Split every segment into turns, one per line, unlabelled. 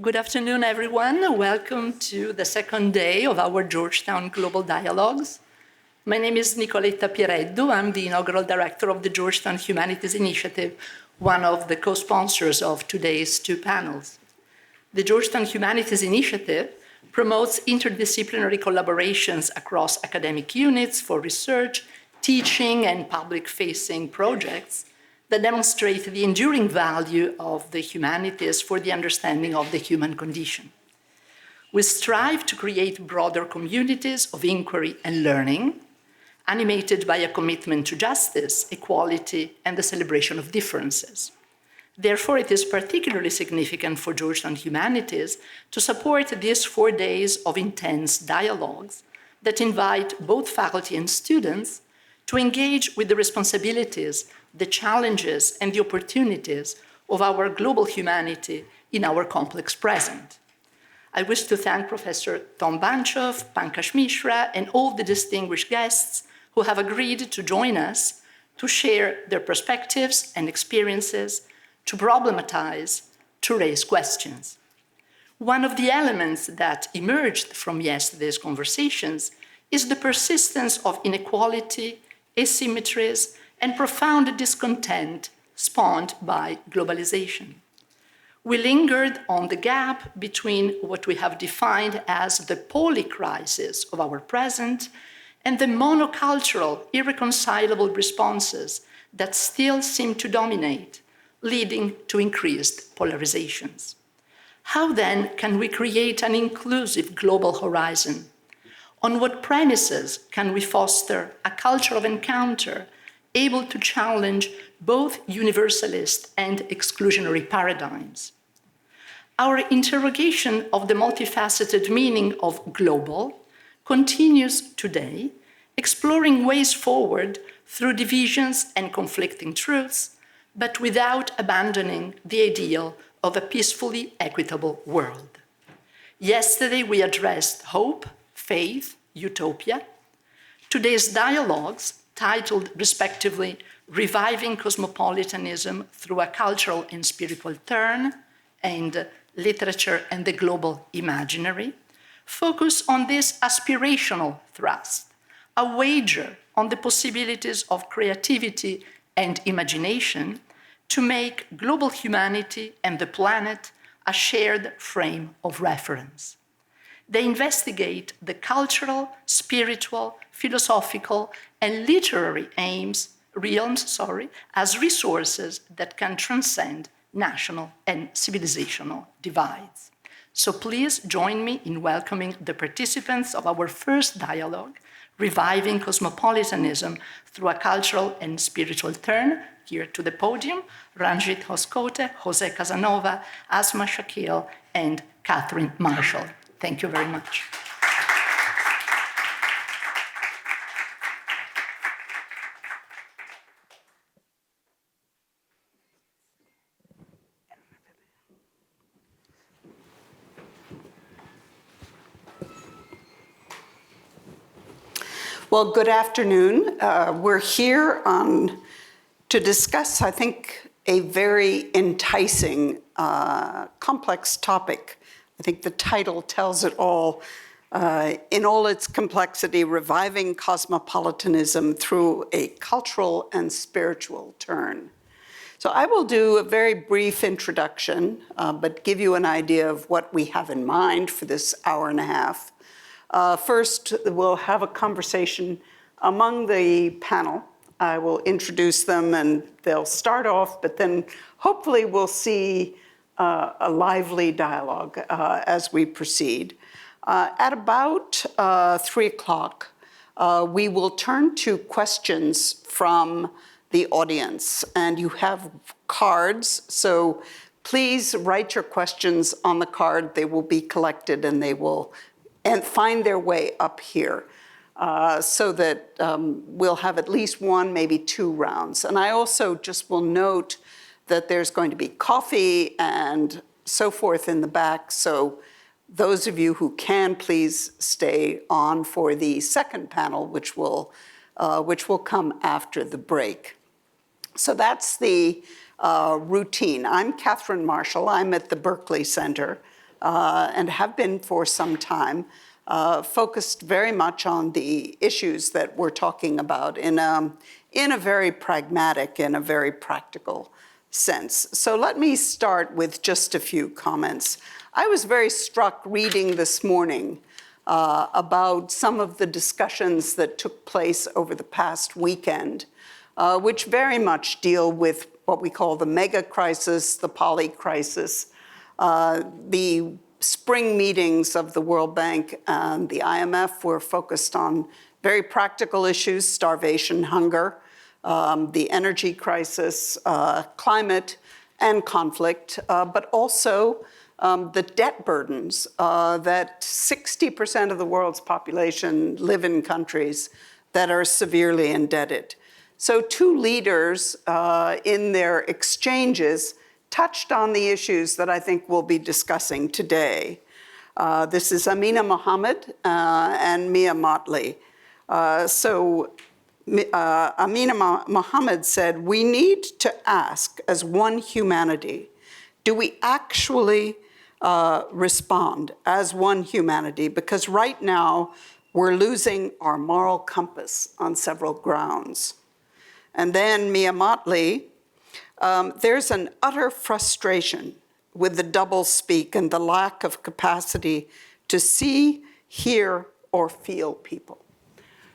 Good afternoon, everyone. Welcome to the second day of our Georgetown Global Dialogues. My name is Nicoletta Piereddu. I'm the inaugural director of the Georgetown Humanities Initiative, one of the co-sponsors of today's two panels. The Georgetown Humanities Initiative promotes interdisciplinary collaborations across academic units for research, teaching, and public-facing projects that demonstrate the enduring value of the humanities for the understanding of the human condition. We strive to create broader communities of inquiry and learning, animated by a commitment to justice, equality, and the celebration of differences. Therefore, it is particularly significant for Georgetown Humanities to support these 4 days of intense dialogues that invite both faculty and students to engage with the responsibilities, the challenges, and the opportunities of our global humanity in our complex present. I wish to thank Professor Tom Banchoff, Pankaj Mishra, and all the distinguished guests who have agreed to join us to share their perspectives and experiences, to problematize, to raise questions. One of the elements that emerged from yesterday's conversations is the persistence of inequality, asymmetries, and profound discontent spawned by globalization. We lingered on the gap between what we have defined as the polycrisis of our present and the monocultural, irreconcilable responses that still seem to dominate, leading to increased polarizations. How then can we create an inclusive global horizon? On what premises can we foster a culture of encounter able to challenge both universalist and exclusionary paradigms? Our interrogation of the multifaceted meaning of global continues today, exploring ways forward through divisions and conflicting truths, but without abandoning the ideal of a peacefully equitable world. Yesterday, we addressed hope, faith, utopia. Today's dialogues, titled respectively, Reviving Cosmopolitanism Through a Cultural and Spiritual Turn, and Literature and the Global Imaginary, focus on this aspirational thrust, a wager on the possibilities of creativity and imagination to make global humanity and the planet a shared frame of reference. They investigate the cultural, spiritual, philosophical, and literary realms as resources that can transcend national and civilizational divides. So please join me in welcoming the participants of our first dialogue, Reviving Cosmopolitanism Through a Cultural and Spiritual Turn, here to the podium, Ranjit Hoskote, José Casanova, Asma Shakeel, and Katherine Marshall. Thank you very much.
Well, good afternoon. We're here to discuss, I think, a very enticing, complex topic. I think the title tells it all. In all its complexity, Reviving Cosmopolitanism Through a Cultural and Spiritual Turn. So I will do a very brief introduction, but give you an idea of what we have in mind for this hour and a half. First, we'll have a conversation among the panel. I will introduce them and they'll start off, but then hopefully we'll see a lively dialogue as we proceed. At about 3 o'clock, we will turn to questions from the audience. And you have cards, so please write your questions on the card. They will be collected and they will find their way up here so that we'll have at least 1, maybe 2 rounds. And I also just will note that there's going to be coffee and so forth in the back. So those of you who can, please stay on for the second panel, which will come after the break. So that's the routine. I'm Katherine Marshall. I'm at the Berkeley Center. and have been for some time, focused very much on the issues that we're talking about in a very pragmatic and a very practical sense. So let me start with just a few comments. I was very struck reading this morning about some of the discussions that took place over the past weekend, which very much deal with what we call the mega crisis, the poly crisis. The spring meetings of the World Bank and the IMF were focused on very practical issues: starvation, hunger, the energy crisis, climate and conflict, but also the debt burdens that 60% of the world's population live in countries that are severely indebted. So two leaders in their exchanges touched on the issues that I think we'll be discussing today. This is Amina Mohammed and Mia Motley. Amina Mohammed said, "We need to ask as one humanity, do we actually respond as one humanity? Because right now we're losing our moral compass on several grounds." And then Mia Motley, there's an utter frustration with the doublespeak and the lack of capacity to see, hear, or feel people.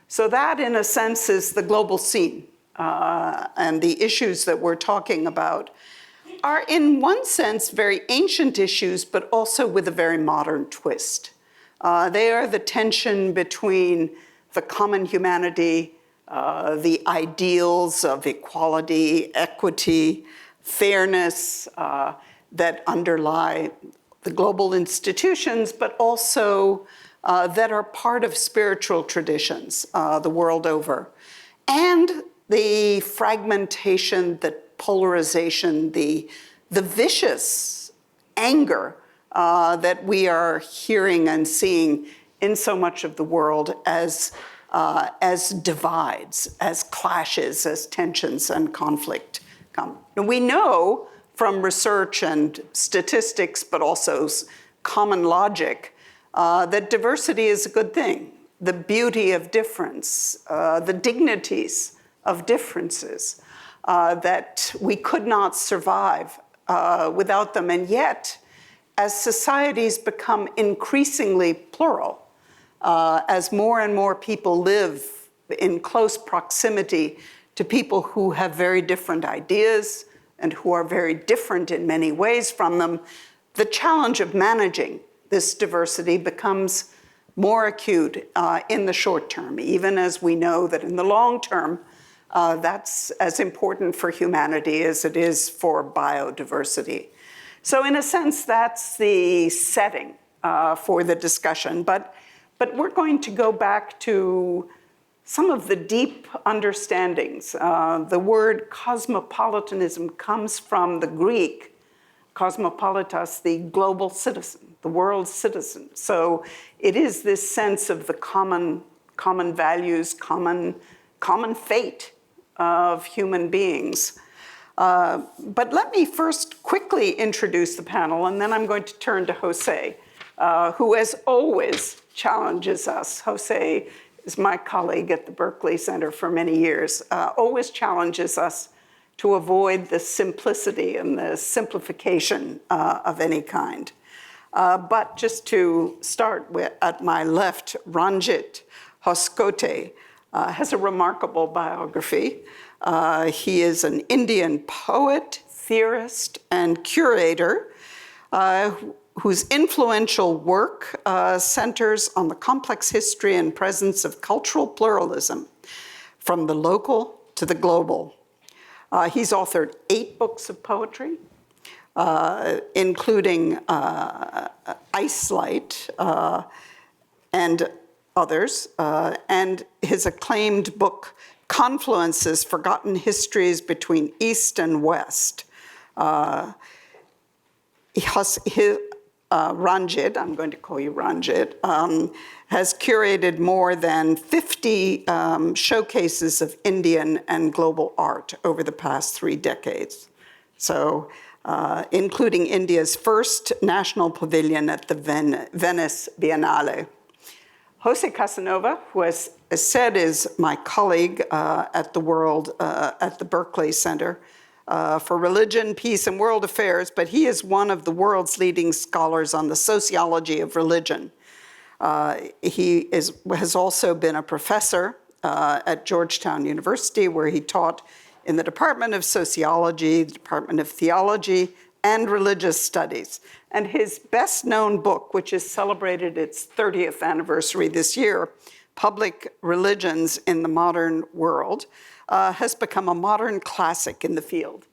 So that, in a sense, is the global scene. And the issues that we're talking about are, in one sense, very ancient issues, but also with a very modern twist. They are the tension between the common humanity, the ideals of equality, equity, fairness that underlie the global institutions, but also that are part of spiritual traditions the world over. And the fragmentation, the polarization, the vicious anger that we are hearing and seeing in so much of the world as divides, as clashes, as tensions and conflict come. And we know from research and statistics, but also common logic, that diversity is a good thing. The beauty of difference, the dignities of differences, that we could not survive without them. And yet, as societies become increasingly plural, as more and more people live in close proximity to people who have very different ideas and who are very different in many ways from them, the challenge of managing this diversity becomes more acute in the short term, even as we know that in the long term, that's as important for humanity as it is for biodiversity. So in a sense, that's the setting for the discussion. But we're going to go back to some of the deep understandings. The word cosmopolitanism comes from the Greek cosmopolitas, the global citizen, the world citizen. So it is this sense of the common values, common fate of human beings. But let me first quickly introduce the panel, and then I'm going to turn to José, who as always challenges us. José is my colleague at the Berkeley Center for many years, always challenges us to avoid the simplicity and the simplification of any kind. But just to start with, at my left, Ranjit Hoskote has a remarkable biography. He is an Indian poet, theorist, and curator whose influential work centers on the complex history and presence of cultural pluralism, from the local to the global. He's authored 8 books of poetry, including Ice Light and others, and his acclaimed book, Confluences, Forgotten Histories Between East and West. Ranjit, I'm going to call you Ranjit, has curated more than 50 showcases of Indian and global art over the past 3 decades. So including India's first national pavilion at the Venice Biennale. José Casanova, who as said is my colleague at the Berkeley Center for Religion, Peace, and World Affairs, but he is one of the world's leading scholars on the sociology of religion. He has also been a professor at Georgetown University, where he taught in the Department of Sociology, the Department of Theology, and Religious Studies. And his best-known book, which has celebrated its 30th anniversary this year, Public Religions in the Modern World, has become a modern classic in the field,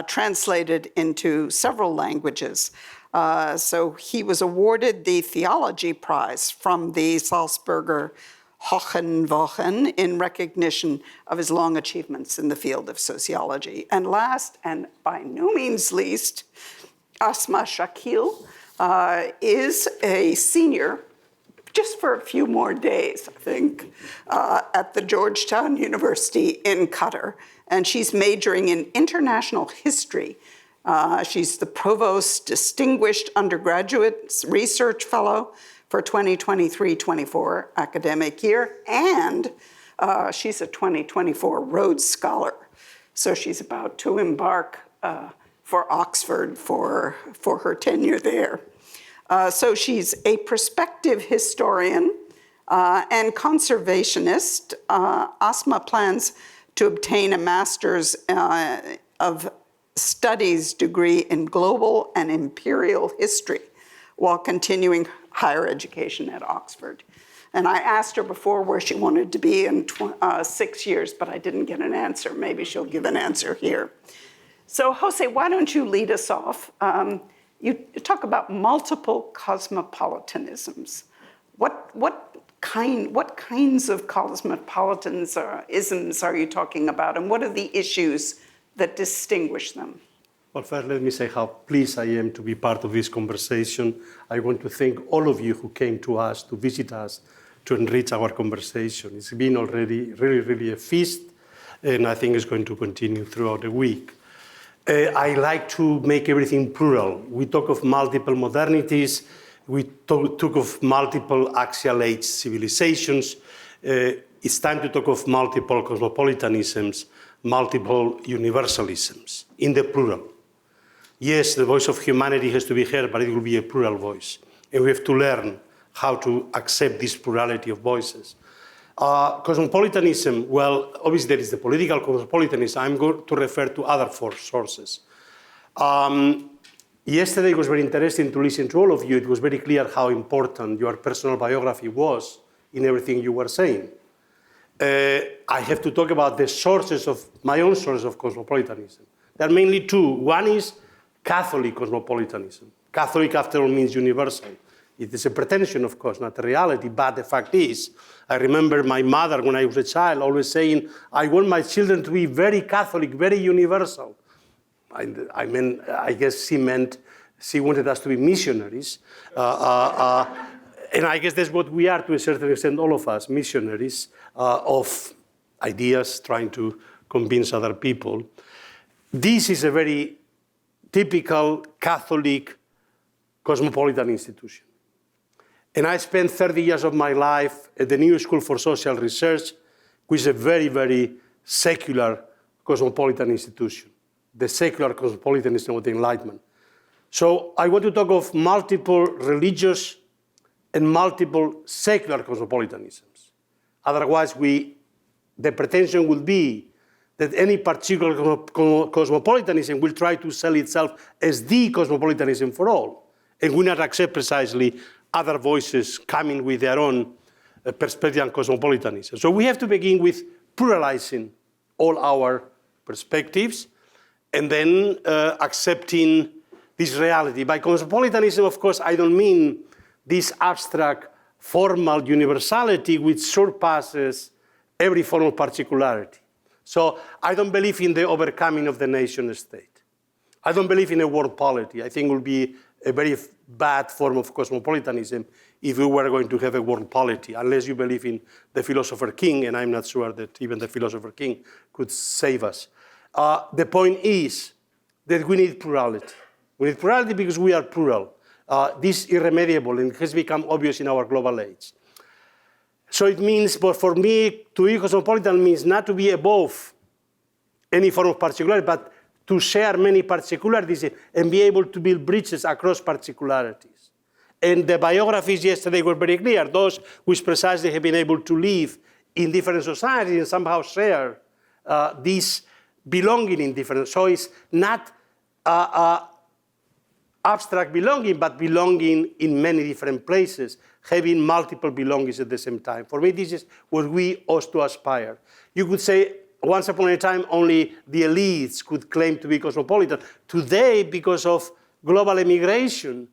translated into several languages. So he was awarded the Theology Prize from the Salzburger Hohenwochen in recognition of his long achievements in the field of sociology. And last, and by no means least, Asma Shakeel is a senior, just for a few more days, I think, at the Georgetown University in Qatar. And she's majoring in international history. She's the Provost's Distinguished Undergraduate Research Fellow for 2023-24 academic year, and she's a 2024 Rhodes Scholar. So she's about to embark for Oxford for her tenure there. So she's a prospective historian and conservationist. Asma plans to obtain a master's of studies degree in global and imperial history while continuing higher education at Oxford. And I asked her before where she wanted to be in 6 years, but I didn't get an answer. Maybe she'll give an answer here. So Jose, why don't you lead us off? You talk about multiple cosmopolitanisms. What kinds of cosmopolitanisms are you talking about, and what are the issues that distinguish them?
Well, first, let me say how pleased I am to be part of this conversation. I want to thank all of you who came to us, to visit us, to enrich our conversation. It's been already really a feast, and I think it's going to continue throughout the week. I like to make everything plural. We talk of multiple modernities. We talk of multiple axial age civilizations. It's time to talk of multiple cosmopolitanisms, multiple universalisms, in the plural. Yes, the voice of humanity has to be heard, but it will be a plural voice. And we have to learn how to accept this plurality of voices. Cosmopolitanism, well, obviously there is the political cosmopolitanism. I'm going to refer to other four sources. Yesterday it was very interesting to listen to all of you. It was very clear how important your personal biography was in everything you were saying. I have to talk about the sources of my own source of cosmopolitanism. There are mainly two. One is Catholic cosmopolitanism. Catholic, after all, means universal. It is a pretension, of course, not a reality, but the fact is, I remember my mother, when I was a child, always saying, I want my children to be very Catholic, very universal. I guess she wanted us to be missionaries. And I guess that's what we are, to a certain extent, all of us, missionaries of ideas, trying to convince other people. This is a very typical Catholic cosmopolitan institution. And I spent 30 years of my life at the New School for Social Research, which is a very, very secular cosmopolitan institution, the secular cosmopolitanism of the Enlightenment. So I want to talk of multiple religious and multiple secular cosmopolitanisms. Otherwise, the pretension would be that any particular cosmopolitanism will try to sell itself as the cosmopolitanism for all, and will not accept precisely other voices coming with their own perspective on cosmopolitanism. So we have to begin with pluralizing all our perspectives and then accepting this reality. By cosmopolitanism, of course, I don't mean this abstract, formal universality which surpasses every form of particularity. So I don't believe in the overcoming of the nation state. I don't believe in a world polity. I think it would be a very bad form of cosmopolitanism if we were going to have a world polity, unless you believe in the philosopher king, and I'm not sure that even the philosopher king could save us. The point is that we need plurality. We need plurality because we are plural. This is irremediable and has become obvious in our global age. So it means, but for me, to be cosmopolitan means not to be above any form of particularity, but to share many particularities and be able to build bridges across particularities. And the biographies yesterday were very clear. Those which precisely have been able to live in different societies and somehow share this belonging in different. So it's not abstract belonging, but belonging in many different places, having multiple belongings at the same time. For me, this is what we ought to aspire. You could say, once upon a time, only the elites could claim to be cosmopolitan. Today, because of global immigration,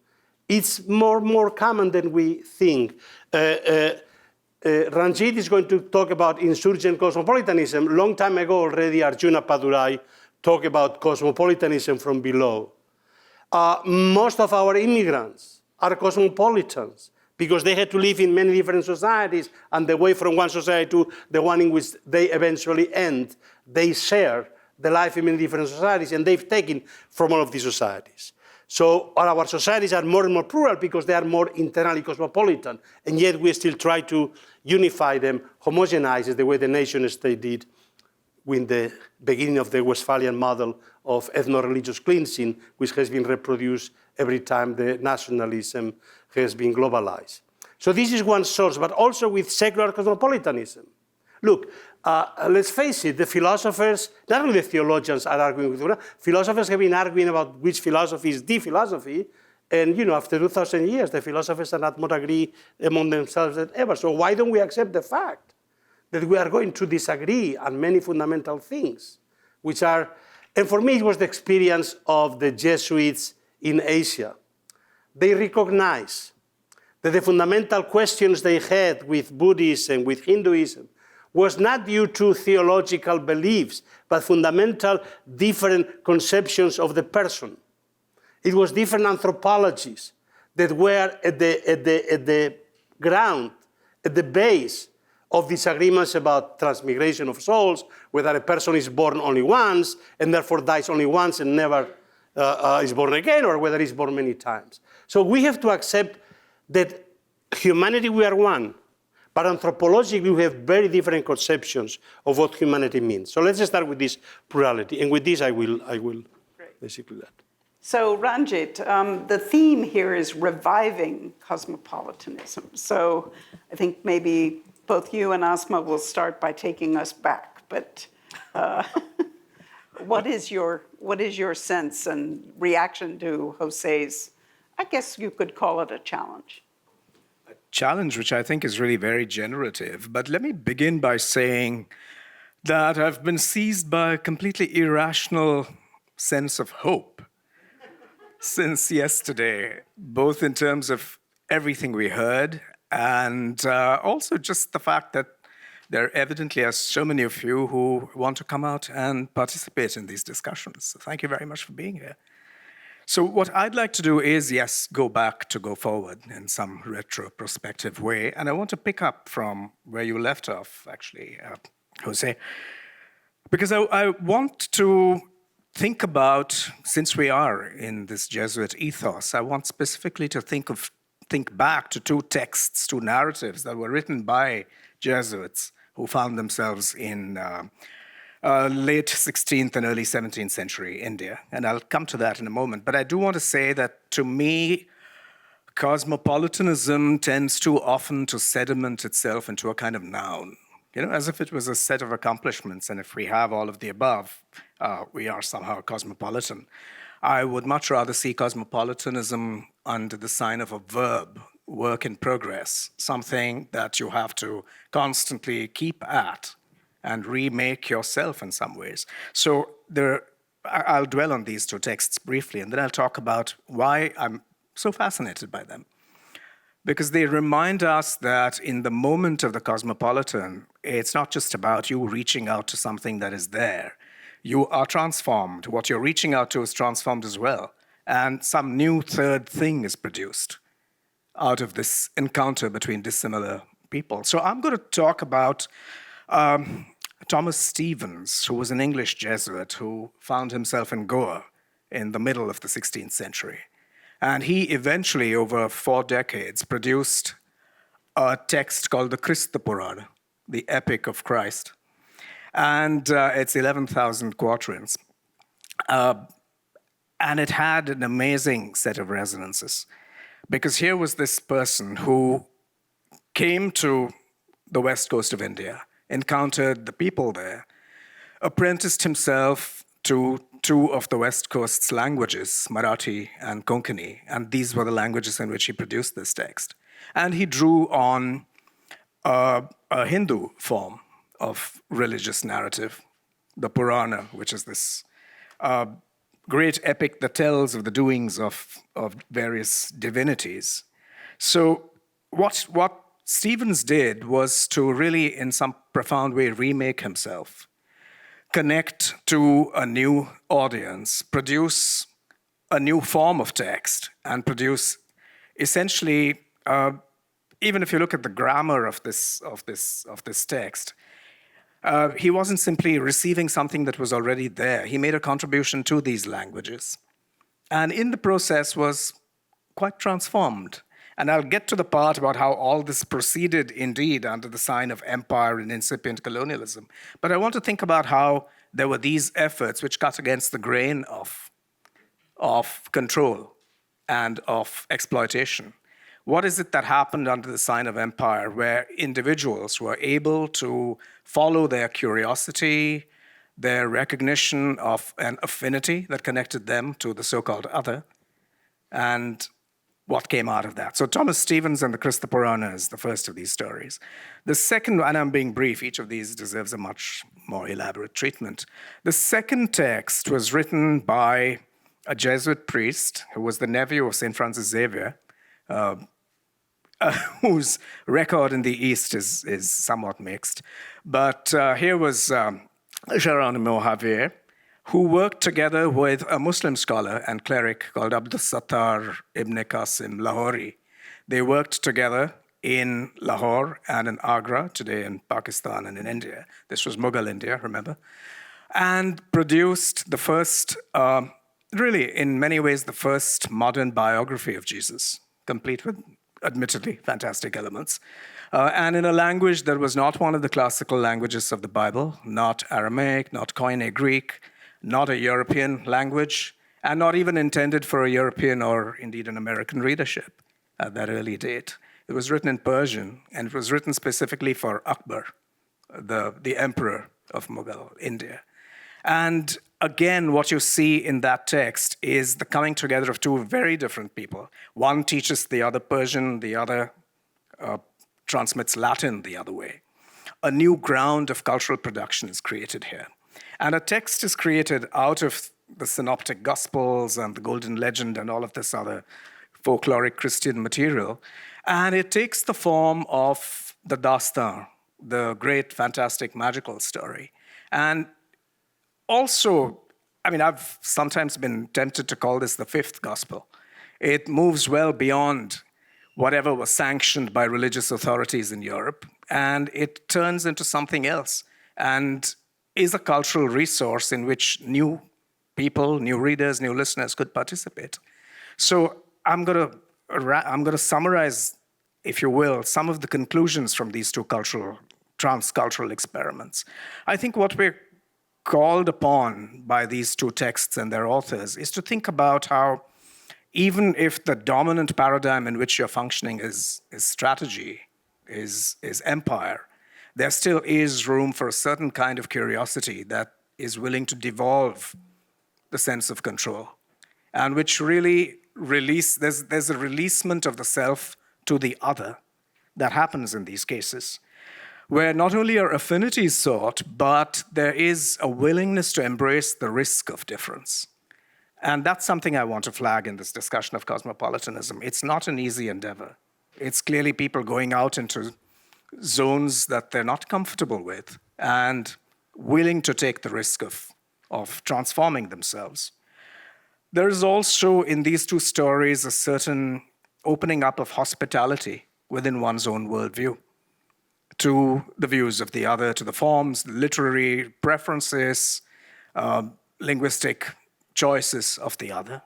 it's more common than we think. Ranjit is going to talk about insurgent cosmopolitanism. Long time ago already, Arjuna Padurai talked about cosmopolitanism from below. Most of our immigrants are cosmopolitans because they had to live in many different societies, and the way from one society to the one in which they eventually end, they share the life in many different societies, and they've taken from all of these societies. So our societies are more and more plural because they are more internally cosmopolitan, and yet we still try to unify them, homogenize it the way the nation state did with the beginning of the Westphalian model of ethno-religious cleansing, which has been reproduced every time the nationalism has been globalized. So this is one source, but also with secular cosmopolitanism. Look, let's face it, the philosophers, not only the theologians are arguing with one, philosophers have been arguing about which philosophy is the philosophy, and after 2,000 years, the philosophers are not more agree among themselves than ever. So why don't we accept the fact that we are going to disagree on many fundamental things, which are, and for me it was the experience of the Jesuits in Asia. They recognize that the fundamental questions they had with Buddhism, with Hinduism, was not due to theological beliefs, but fundamental different conceptions of the person. It was different anthropologies that were at the ground, at the base of disagreements about transmigration of souls, whether a person is born only once and therefore dies only once and never is born again, or whether he's born many times. So we have to accept that humanity, we are one, but anthropologically we have very different conceptions of what humanity means. So let's start with this plurality, and with this I will basically that.
So Ranjit, the theme here is reviving cosmopolitanism. So I think maybe both you and Asma will start by taking us back, but what is your sense and reaction to José's, I guess you could call it a challenge?
A challenge which I think is really very generative. But let me begin by saying that I've been seized by a completely irrational sense of hope since yesterday, both in terms of everything we heard and also just the fact that there evidently are so many of you who want to come out and participate in these discussions. So thank you very much for being here. So what I'd like to do is, yes, go back to go forward in some retrospective way. And I want to pick up from where you left off, actually, José, because I want to think about, since we are in this Jesuit ethos, I want specifically to think back to two texts, two narratives that were written by Jesuits who found themselves in late 16th and early 17th century India. And I'll come to that in a moment. But I do want to say that, to me, cosmopolitanism tends too often to sediment itself into a kind of noun, as if it was a set of accomplishments. And if we have all of the above, we are somehow cosmopolitan. I would much rather see cosmopolitanism under the sign of a verb, work in progress, something that you have to constantly keep at and remake yourself in some ways. So I'll dwell on these two texts briefly, and then I'll talk about why I'm so fascinated by them. Because they remind us that in the moment of the cosmopolitan, it's not just about you reaching out to something that is there. You are transformed. What you're reaching out to is transformed as well. And some new third thing is produced out of this encounter between dissimilar people. So I'm going to talk about Thomas Stevens, who was an English Jesuit who found himself in Goa in the middle of the 16th century. And he eventually, over 4 decades, produced a text called the Krista Purana, the Epic of Christ. And it's 11,000 quatrains. And it had an amazing set of resonances. Because here was this person who came to the west coast of India, encountered the people there, apprenticed himself to 2 of the west coast's languages, Marathi and Konkani, and these were the languages in which he produced this text. And he drew on a Hindu form of religious narrative, the Purana, which is this great epic that tells of the doings of various divinities. So what Stevens did was to really, in some profound way, remake himself, connect to a new audience, produce a new form of text, and produce essentially, even if you look at the grammar of this text, he wasn't simply receiving something that was already there. He made a contribution to these languages, and in the process was quite transformed. And I'll get to the part about how all this proceeded indeed under the sign of empire and incipient colonialism. But I want to think about how there were these efforts which cut against the grain of control and of exploitation. What is it that happened under the sign of empire where individuals were able to follow their curiosity, their recognition of an affinity that connected them to the so-called other, and what came out of that? So Thomas Stevens and the Krista Purana is the first of these stories. The second, and I'm being brief, each of these deserves a much more elaborate treatment. The second text was written by a Jesuit priest who was the nephew of St. Francis Xavier, whose record in the East is somewhat mixed. But here was Geronimo Javier, who worked together with a Muslim scholar and cleric called Abdus Sattar ibn Qasim Lahori. They worked together in Lahore and in Agra, today in Pakistan and in India. This was Mughal India, remember? And produced the first, really in many ways, the first modern biography of Jesus, complete with admittedly fantastic elements, and in a language that was not one of the classical languages of the Bible, not Aramaic, not Koine Greek, not a European language, and not even intended for a European or indeed an American readership at that early date. It was written in Persian, and it was written specifically for Akbar, the emperor of Mughal India. And again, what you see in that text is the coming together of 2 very different people. One teaches the other Persian, the other transmits Latin the other way. A new ground of cultural production is created here. And a text is created out of the Synoptic Gospels and the Golden Legend and all of this other folkloric Christian material. And it takes the form of the Dastan, the great, fantastic, magical story. And also, I mean, I've sometimes been tempted to call this the 5th gospel. It moves well beyond whatever was sanctioned by religious authorities in Europe, and it turns into something else and is a cultural resource in which new people, new readers, new listeners could participate. So I'm going to summarize, if you will, some of the conclusions from these 2 transcultural experiments. I think what we're called upon by these 2 texts and their authors is to think about how even if the dominant paradigm in which you're functioning is strategy, is empire, there still is room for a certain kind of curiosity that is willing to devolve the sense of control, and which really there's a releasement of the self to the other that happens in these cases, where not only are affinities sought, but there is a willingness to embrace the risk of difference. And that's something I want to flag in this discussion of cosmopolitanism. It's not an easy endeavor. It's clearly people going out into zones that they're not comfortable with and willing to take the risk of transforming themselves. There is also in these 2 stories a certain opening up of hospitality within one's own worldview to the views of the other, to the forms, literary preferences, linguistic choices of the other.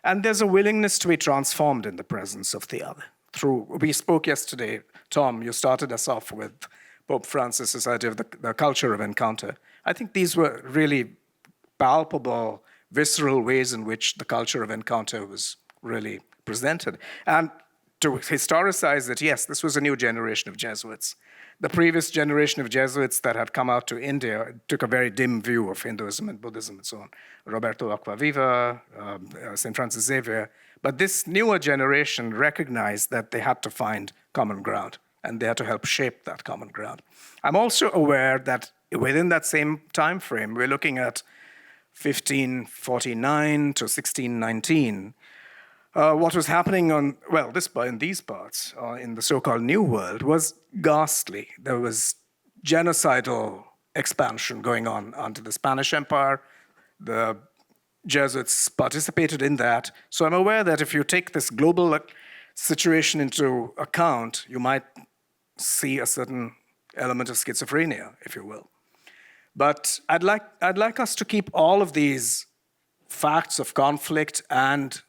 And there's a willingness to be transformed in the presence of the other. We spoke yesterday, Tom, you started us off with Pope Francis' idea of the culture of encounter. I think these were really palpable, visceral ways in which the culture of encounter was really presented. And to historicize it, yes, this was a new generation of Jesuits. The previous generation of Jesuits that had come out to India took a very dim view of Hinduism and Buddhism and so on. Roberto Acquaviva, St. Francis Xavier. But this newer generation recognized that they had to find common ground, and they had to help shape that common ground. I'm also aware that within that same time frame, we're looking at 1549 to 1619. What was happening in these parts, in the so-called New World, was ghastly. There was genocidal expansion going on under the Spanish Empire. The Jesuits participated in that. So I'm aware that if you take this global situation into account, you might see a certain element of schizophrenia, if you will. But I'd like us to keep all of these facts of conflict and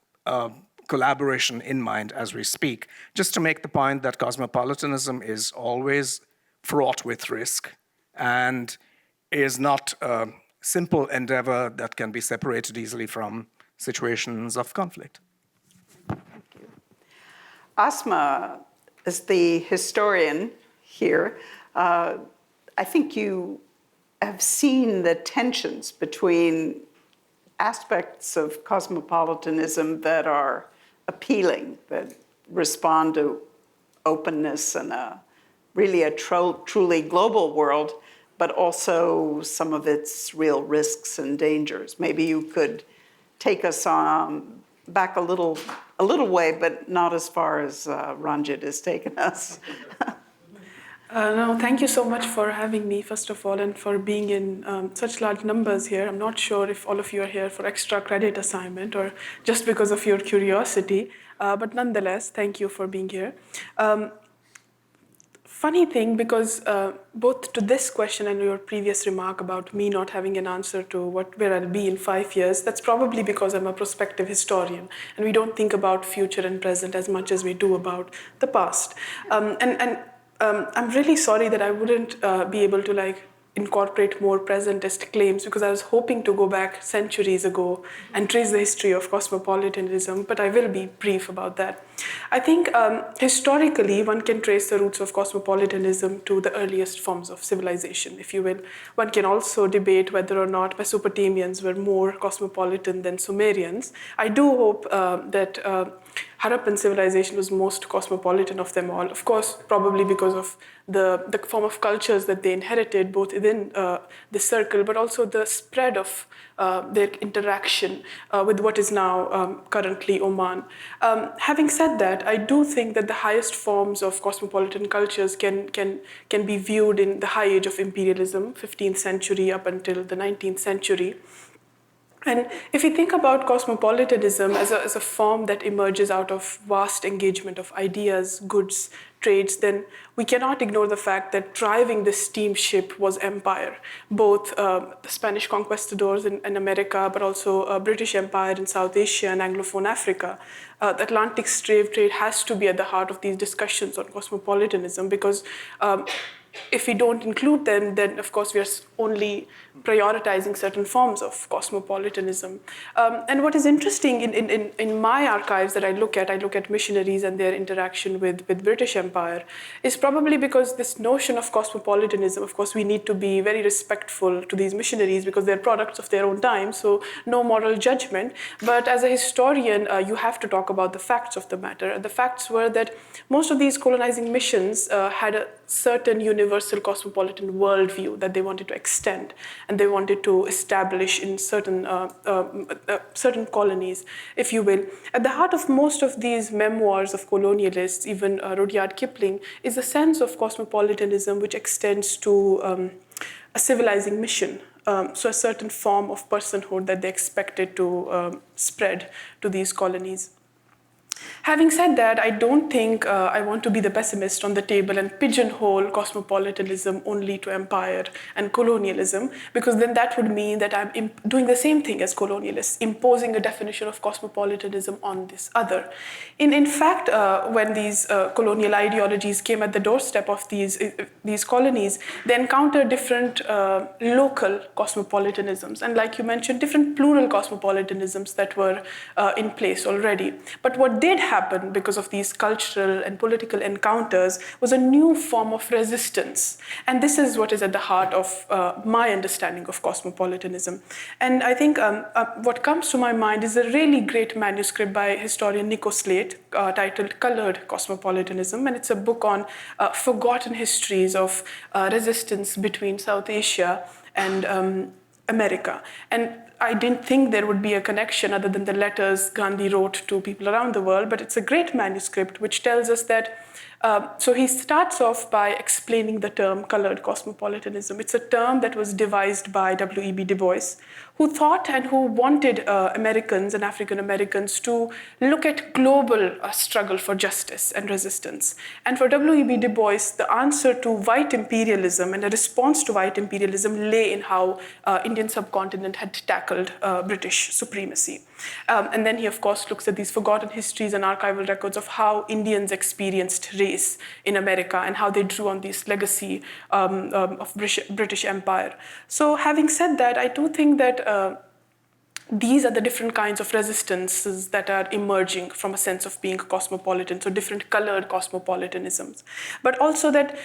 collaboration in mind as we speak, just to make the point that cosmopolitanism is always fraught with risk and is not a simple endeavor that can be separated easily from situations of conflict.
Thank you. Asma, as the historian here, I think you have seen the tensions between aspects of cosmopolitanism that are appealing, that respond to openness and really a truly global world, but also some of its real risks and dangers. Maybe you could take us back a little way, but not as far as Ranjit has taken us.
No, thank you so much for having me, first of all, and for being in such large numbers here. I'm not sure if all of you are here for extra credit assignment or just because of your curiosity, but nonetheless, thank you for being here. Funny thing, because both to this question and your previous remark about me not having an answer to where I'll be in 5 years, that's probably because I'm a prospective historian, and we don't think about future and present as much as we do about the past. I'm really sorry that I wouldn't be able to incorporate more presentist claims, because I was hoping to go back centuries ago and trace the history of cosmopolitanism, but I will be brief about that. I think historically one can trace the roots of cosmopolitanism to the earliest forms of civilization, if you will. One can also debate whether or not Mesopotamians were more cosmopolitan than Sumerians. I do hope that Harappan civilization was most cosmopolitan of them all, of course, probably because of the form of cultures that they inherited, both within the circle, but also the spread of their interaction with what is now currently Oman. Having said that, I do think that the highest forms of cosmopolitan cultures can be viewed in the high age of imperialism, 15th century up until the 19th century. And if you think about cosmopolitanism as a form that emerges out of vast engagement of ideas, goods, trades, then we cannot ignore the fact that driving this steamship was empire, both the Spanish conquistadors in America, but also British Empire in South Asia and Anglophone Africa. The Atlantic slave trade has to be at the heart of these discussions on cosmopolitanism, because if we don't include them, then of course we are only prioritizing certain forms of cosmopolitanism. And what is interesting in my archives that I look at missionaries and their interaction with British Empire, is probably because this notion of cosmopolitanism, of course we need to be very respectful to these missionaries because they're products of their own time, so no moral judgment. But as a historian, you have to talk about the facts of the matter. And the facts were that most of these colonizing missions had a certain universal cosmopolitan worldview that they wanted to extend, and they wanted to establish in certain colonies, if you will. At the heart of most of these memoirs of colonialists, even Rudyard Kipling, is a sense of cosmopolitanism which extends to a civilizing mission. So a certain form of personhood that they expected to spread to these colonies. Having said that, I don't think I want to be the pessimist on the table and pigeonhole cosmopolitanism only to empire and colonialism, because then that would mean that I'm doing the same thing as colonialists, imposing a definition of cosmopolitanism on this other. In fact, when these colonial ideologies came at the doorstep of these colonies, they encountered different local cosmopolitanisms, and like you mentioned, different plural cosmopolitanisms that were in place already. But what did happen because of these cultural and political encounters was a new form of resistance. And this is what is at the heart of my understanding of cosmopolitanism. And I think what comes to my mind is a really great manuscript by historian Nico Slate titled Colored Cosmopolitanism. And it's a book on forgotten histories of resistance between South Asia and America. And I didn't think there would be a connection other than the letters Gandhi wrote to people around the world, but it's a great manuscript which tells us that. So he starts off by explaining the term colored cosmopolitanism. It's a term that was devised by W.E.B. Du Bois, who thought and who wanted Americans and African Americans to look at global struggle for justice and resistance. And for W.E.B. Du Bois, the answer to white imperialism and a response to white imperialism lay in how Indian subcontinent had tackled British supremacy. And then he, of course, looks at these forgotten histories and archival records of how Indians experienced race in America and how they drew on this legacy of British Empire. So having said that, I do think that these are the different kinds of resistances that are emerging from a sense of being cosmopolitan, so different colored cosmopolitanisms. But also that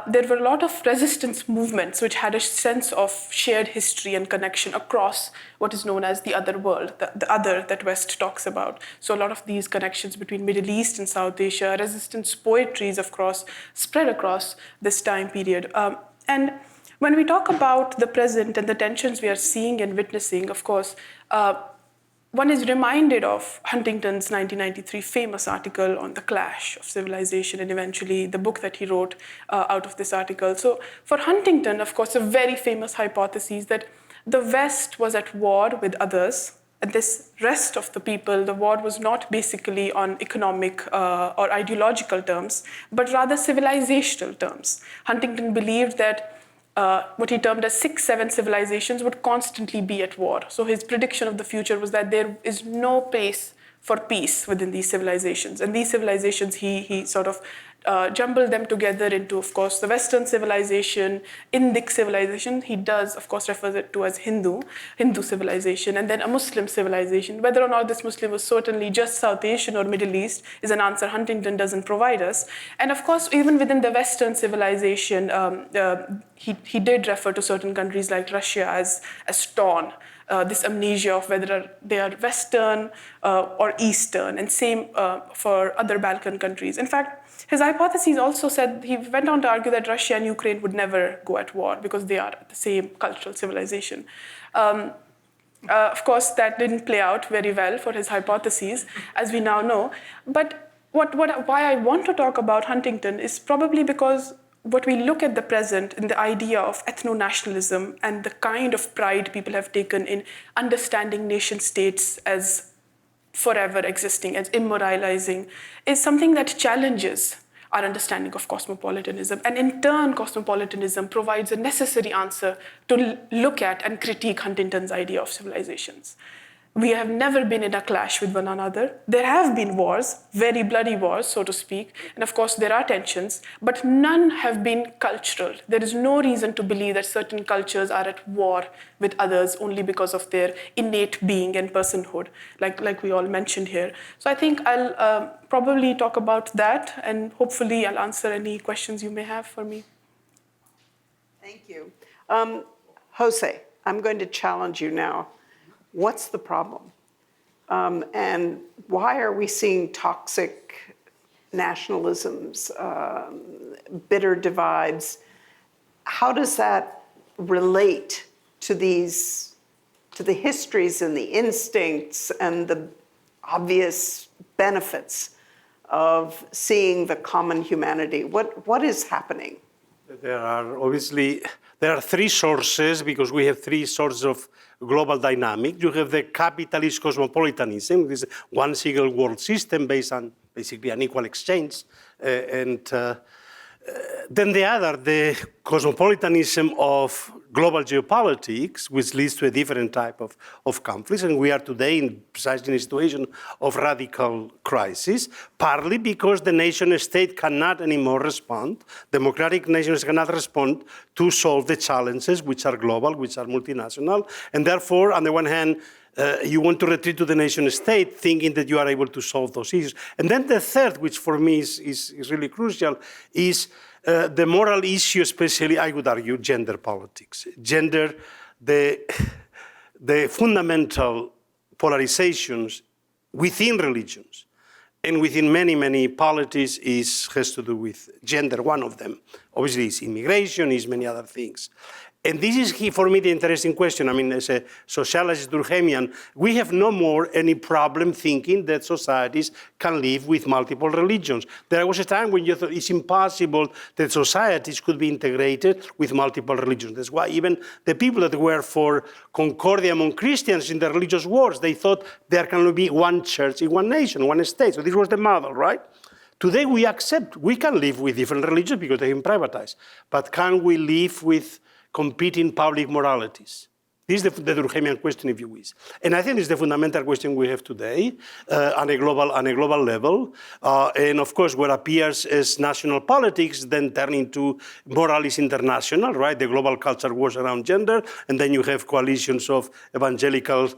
there were a lot of resistance movements which had a sense of shared history and connection across what is known as the other world, the other that West talks about. So a lot of these connections between Middle East and South Asia, resistance poetries, of course, spread across this time period. And when we talk about the present and the tensions we are seeing and witnessing, of course, one is reminded of Huntington's 1993 famous article on the clash of civilization and eventually the book that he wrote out of this article. So for Huntington, of course, a very famous hypothesis that the West was at war with others, and this rest of the people, the war was not basically on economic or ideological terms, but rather civilizational terms. Huntington believed that what he termed as 6-7 civilizations would constantly be at war. So his prediction of the future was that there is no place for peace within these civilizations. And these civilizations, he sort of jumbled them together into, of course, the Western civilization, Indic civilization. He does, of course, refers it to as Hindu civilization, and then a Muslim civilization. Whether or not this Muslim was certainly just South Asian or Middle East is an answer Huntington doesn't provide us. And of course, even within the Western civilization, he did refer to certain countries like Russia as torn. This amnesia of whether they are Western or Eastern, and same for other Balkan countries. In fact, his hypothesis also said, he went on to argue that Russia and Ukraine would never go at war because they are the same cultural civilization. Of course, that didn't play out very well for his hypotheses, as we now know. But why I want to talk about Huntington is probably because what we look at the present in the idea of ethno-nationalism and the kind of pride people have taken in understanding nation states as forever existing, as immoralizing, is something that challenges our understanding of cosmopolitanism. And in turn, cosmopolitanism provides a necessary answer to look at and critique Huntington's idea of civilizations. We have never been in a clash with one another. There have been wars, very bloody wars, so to speak, and of course there are tensions, but none have been cultural. There is no reason to believe that certain cultures are at war with others only because of their innate being and personhood, like we all mentioned here. So I think I'll probably talk about that, and hopefully I'll answer any questions you may have for me.
Thank you. Jose, I'm going to challenge you now. What's the problem? And why are we seeing toxic nationalisms, bitter divides? How does that relate to the histories and the instincts and the obvious benefits of seeing the common humanity? What is happening?
There are obviously There are three sources, because we have three sources of global dynamic. You have the capitalist cosmopolitanism, this one single world system based on basically an equal exchange, then the other, the cosmopolitanism of global geopolitics, which leads to a different type of conflicts. And we are today in precisely in a situation of radical crisis, partly because the nation state cannot anymore respond, democratic nations cannot respond to solve the challenges which are global, which are multinational. And therefore, on the one hand, you want to retreat to the nation state thinking that you are able to solve those issues. And then the third, which for me is really crucial, is the moral issue, especially, I would argue, gender politics. Gender, the fundamental polarizations within religions and within many, many polities has to do with gender, one of them. Obviously, it's immigration, it's many other things. And this is, for me, the interesting question. I mean, as a sociologist, Durkheimian, we have no more any problem thinking that societies can live with multiple religions. There was a time when you thought it's impossible that societies could be integrated with multiple religions. That's why even the people that were for concordia among Christians in the religious wars, they thought there can only be one church in one nation, one state. So this was the model, right? Today we accept we can live with different religions because they've been privatized. But can we live with competing public moralities? This is the Durkheimian question, if you wish. And I think it's the fundamental question we have today on a global level. And of course, what appears as national politics then turn into moralist international, right? The global culture wars around gender. And then you have coalitions of evangelical,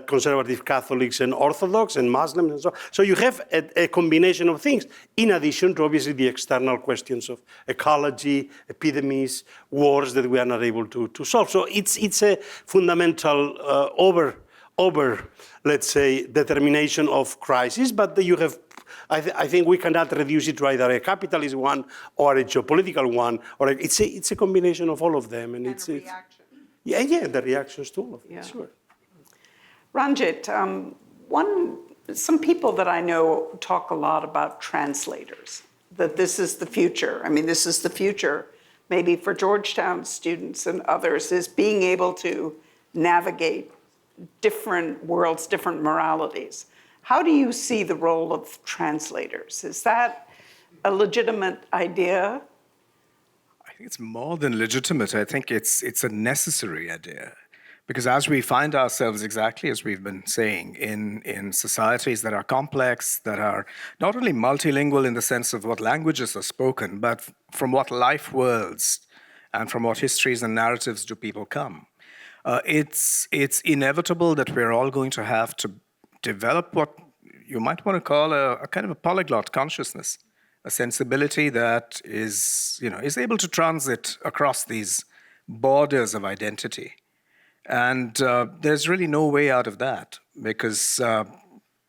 conservative Catholics and Orthodox and Muslims and so on. So you have a combination of things, in addition to obviously the external questions of ecology, epidemics, wars that we are not able to solve. So it's a fundamental let's say, determination of crisis, but you have, I think we cannot reduce it to either a capitalist one or a geopolitical one, or it's a combination of all of them. And it's a reaction. Yeah, the reactions to all of them, yeah. Sure.
Ranjit, some people that I know talk a lot about translators, that this is the future. I mean, this is the future, maybe for Georgetown students and others, is being able to navigate different worlds, different moralities. How do you see the role of translators? Is that a legitimate idea?
I think it's more than legitimate. I think it's a necessary idea. Because as we find ourselves, exactly as we've been saying, in societies that are complex, that are not only multilingual in the sense of what languages are spoken, but from what life worlds and from what histories and narratives do people come. It's inevitable that we're all going to have to develop what you might want to call a kind of a polyglot consciousness, a sensibility that is able to transit across these borders of identity. And there's really no way out of that, because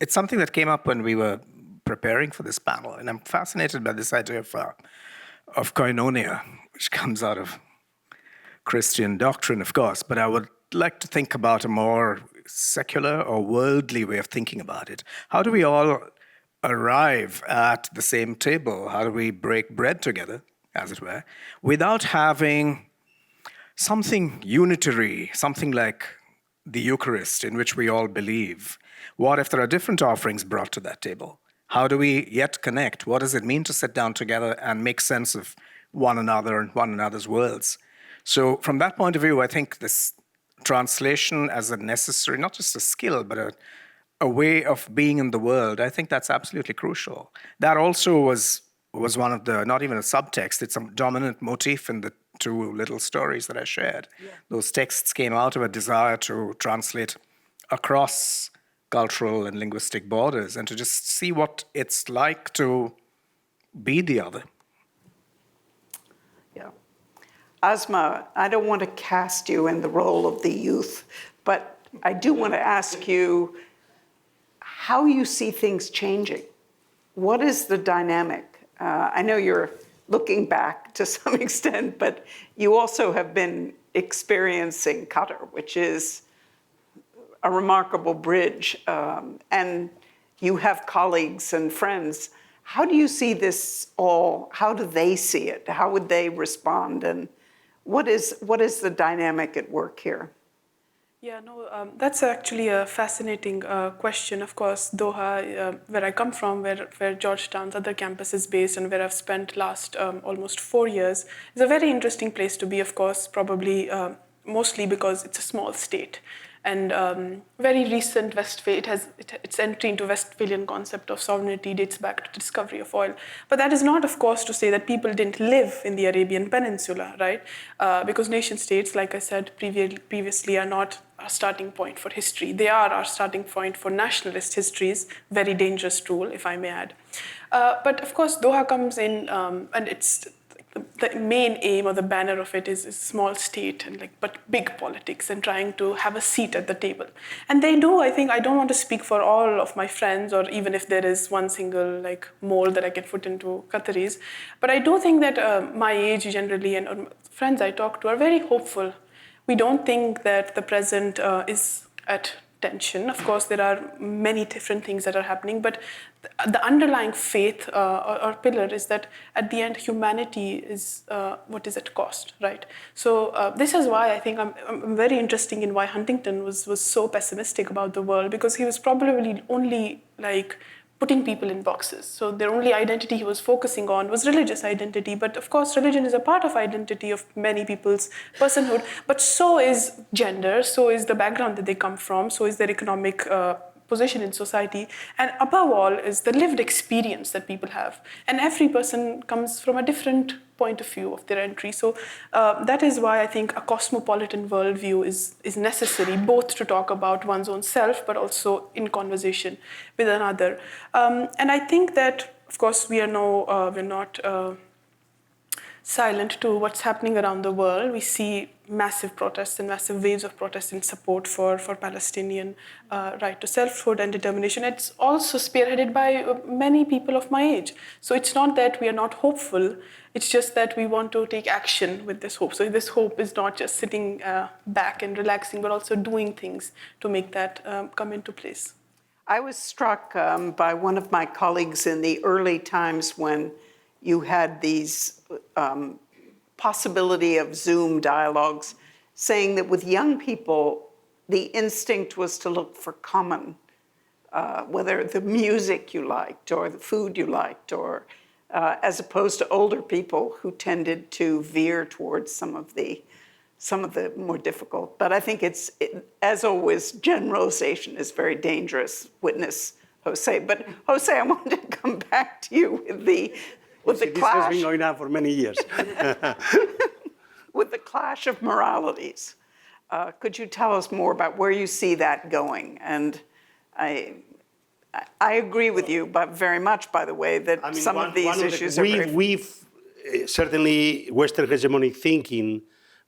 it's something that came up when we were preparing for this panel. And I'm fascinated by this idea of koinonia, which comes out of Christian doctrine, of course. But I would like to think about a more secular or worldly way of thinking about it. How do we all arrive at the same table? How do we break bread together, as it were, without having something unitary, something like the Eucharist in which we all believe? What if there are different offerings brought to that table? How do we yet connect? What does it mean to sit down together and make sense of one another and one another's worlds? So from that point of view, I think this translation as a necessary, not just a skill, but a way of being in the world, I think that's absolutely crucial. That also was one of the, not even a subtext, it's a dominant motif in the two little stories that I shared. Yeah. Those texts came out of a desire to translate across cultural and linguistic borders and to just see what it's like to be the other.
Yeah. Asma, I don't want to cast you in the role of the youth, but I do want to ask you how you see things changing. What is the dynamic? I know you're looking back to some extent, but you also have been experiencing Qatar, which is a remarkable bridge, and you have colleagues and friends. How do you see this all? How do they see it? How would they respond? And What is the dynamic at work here?
Yeah, no, that's actually a fascinating question. Of course, Doha, where I come from, where Georgetown's other campus is based, and where I've spent last almost 4 years, is a very interesting place to be. Of course, probably mostly because it's a small state, and very recent its entry into Westphalian concept of sovereignty dates back to the discovery of oil. But that is not, of course, to say that people didn't live in the Arabian Peninsula, right? Because nation states, like I said previously, are not a starting point for history. They are our starting point for nationalist histories, very dangerous tool, if I may add. But of course, Doha comes in, and it's the main aim or the banner of it is small state and but big politics and trying to have a seat at the table. And they do, I think, I don't want to speak for all of my friends, or even if there is one single mold that I can put into Qataris, but I do think that my age generally and friends I talk to are very hopeful. We don't think that the present is at tension. Of course, there are many different things that are happening, but the underlying faith or pillar is that at the end, humanity is what is at cost, right? So this is why I think I'm very interested in why Huntington was so pessimistic about the world, because he was probably only putting people in boxes. So their only identity he was focusing on was religious identity. But of course, religion is a part of identity of many people's personhood. But so is gender, so is the background that they come from, so is their economic position in society. And above all is the lived experience that people have. And every person comes from a different point of view of their entry. So that is why I think a cosmopolitan worldview is necessary, both to talk about one's own self, but also in conversation with another. And I think that, of course, we're not silent to what's happening around the world. We see massive protests and massive waves of protests in support for Palestinian right to selfhood and determination. It's also spearheaded by many people of my age. So it's not that we are not hopeful, it's just that we want to take action with this hope. So this hope is not just sitting back and relaxing, but also doing things to make that come into place.
I was struck by one of my colleagues in the early times when you had these possibility of Zoom dialogues, saying that with young people, the instinct was to look for common, whether the music you liked or the food you liked, or as opposed to older people who tended to veer towards some of the more difficult. But I think as always, generalization is very dangerous. Witness José. But José, I wanted to come back to you with the clash.
This has been going on for many years.
With the clash of moralities. Could you tell us more about where you see that going? And I agree with you, but very much, by the way, that some of these issues are very...
We've certainly Western hegemonic thinking,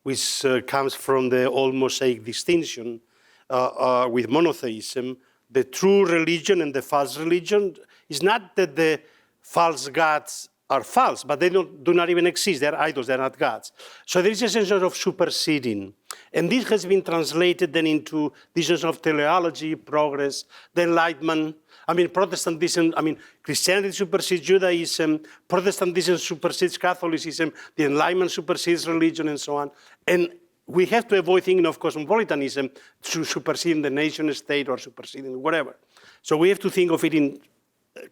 which comes from the old Mosaic distinction with monotheism. The true religion and the false religion is not that the false gods are false, but they do not even exist. They're idols, they're not gods. So there is a sense of superseding. And this has been translated then into visions of teleology, progress, the Enlightenment. Protestantism, Christianity supersedes Judaism, Protestantism supersedes Catholicism, the Enlightenment supersedes religion, and so on. And we have to avoid thinking of cosmopolitanism to superseding the nation state or superseding whatever. So we have to think of it in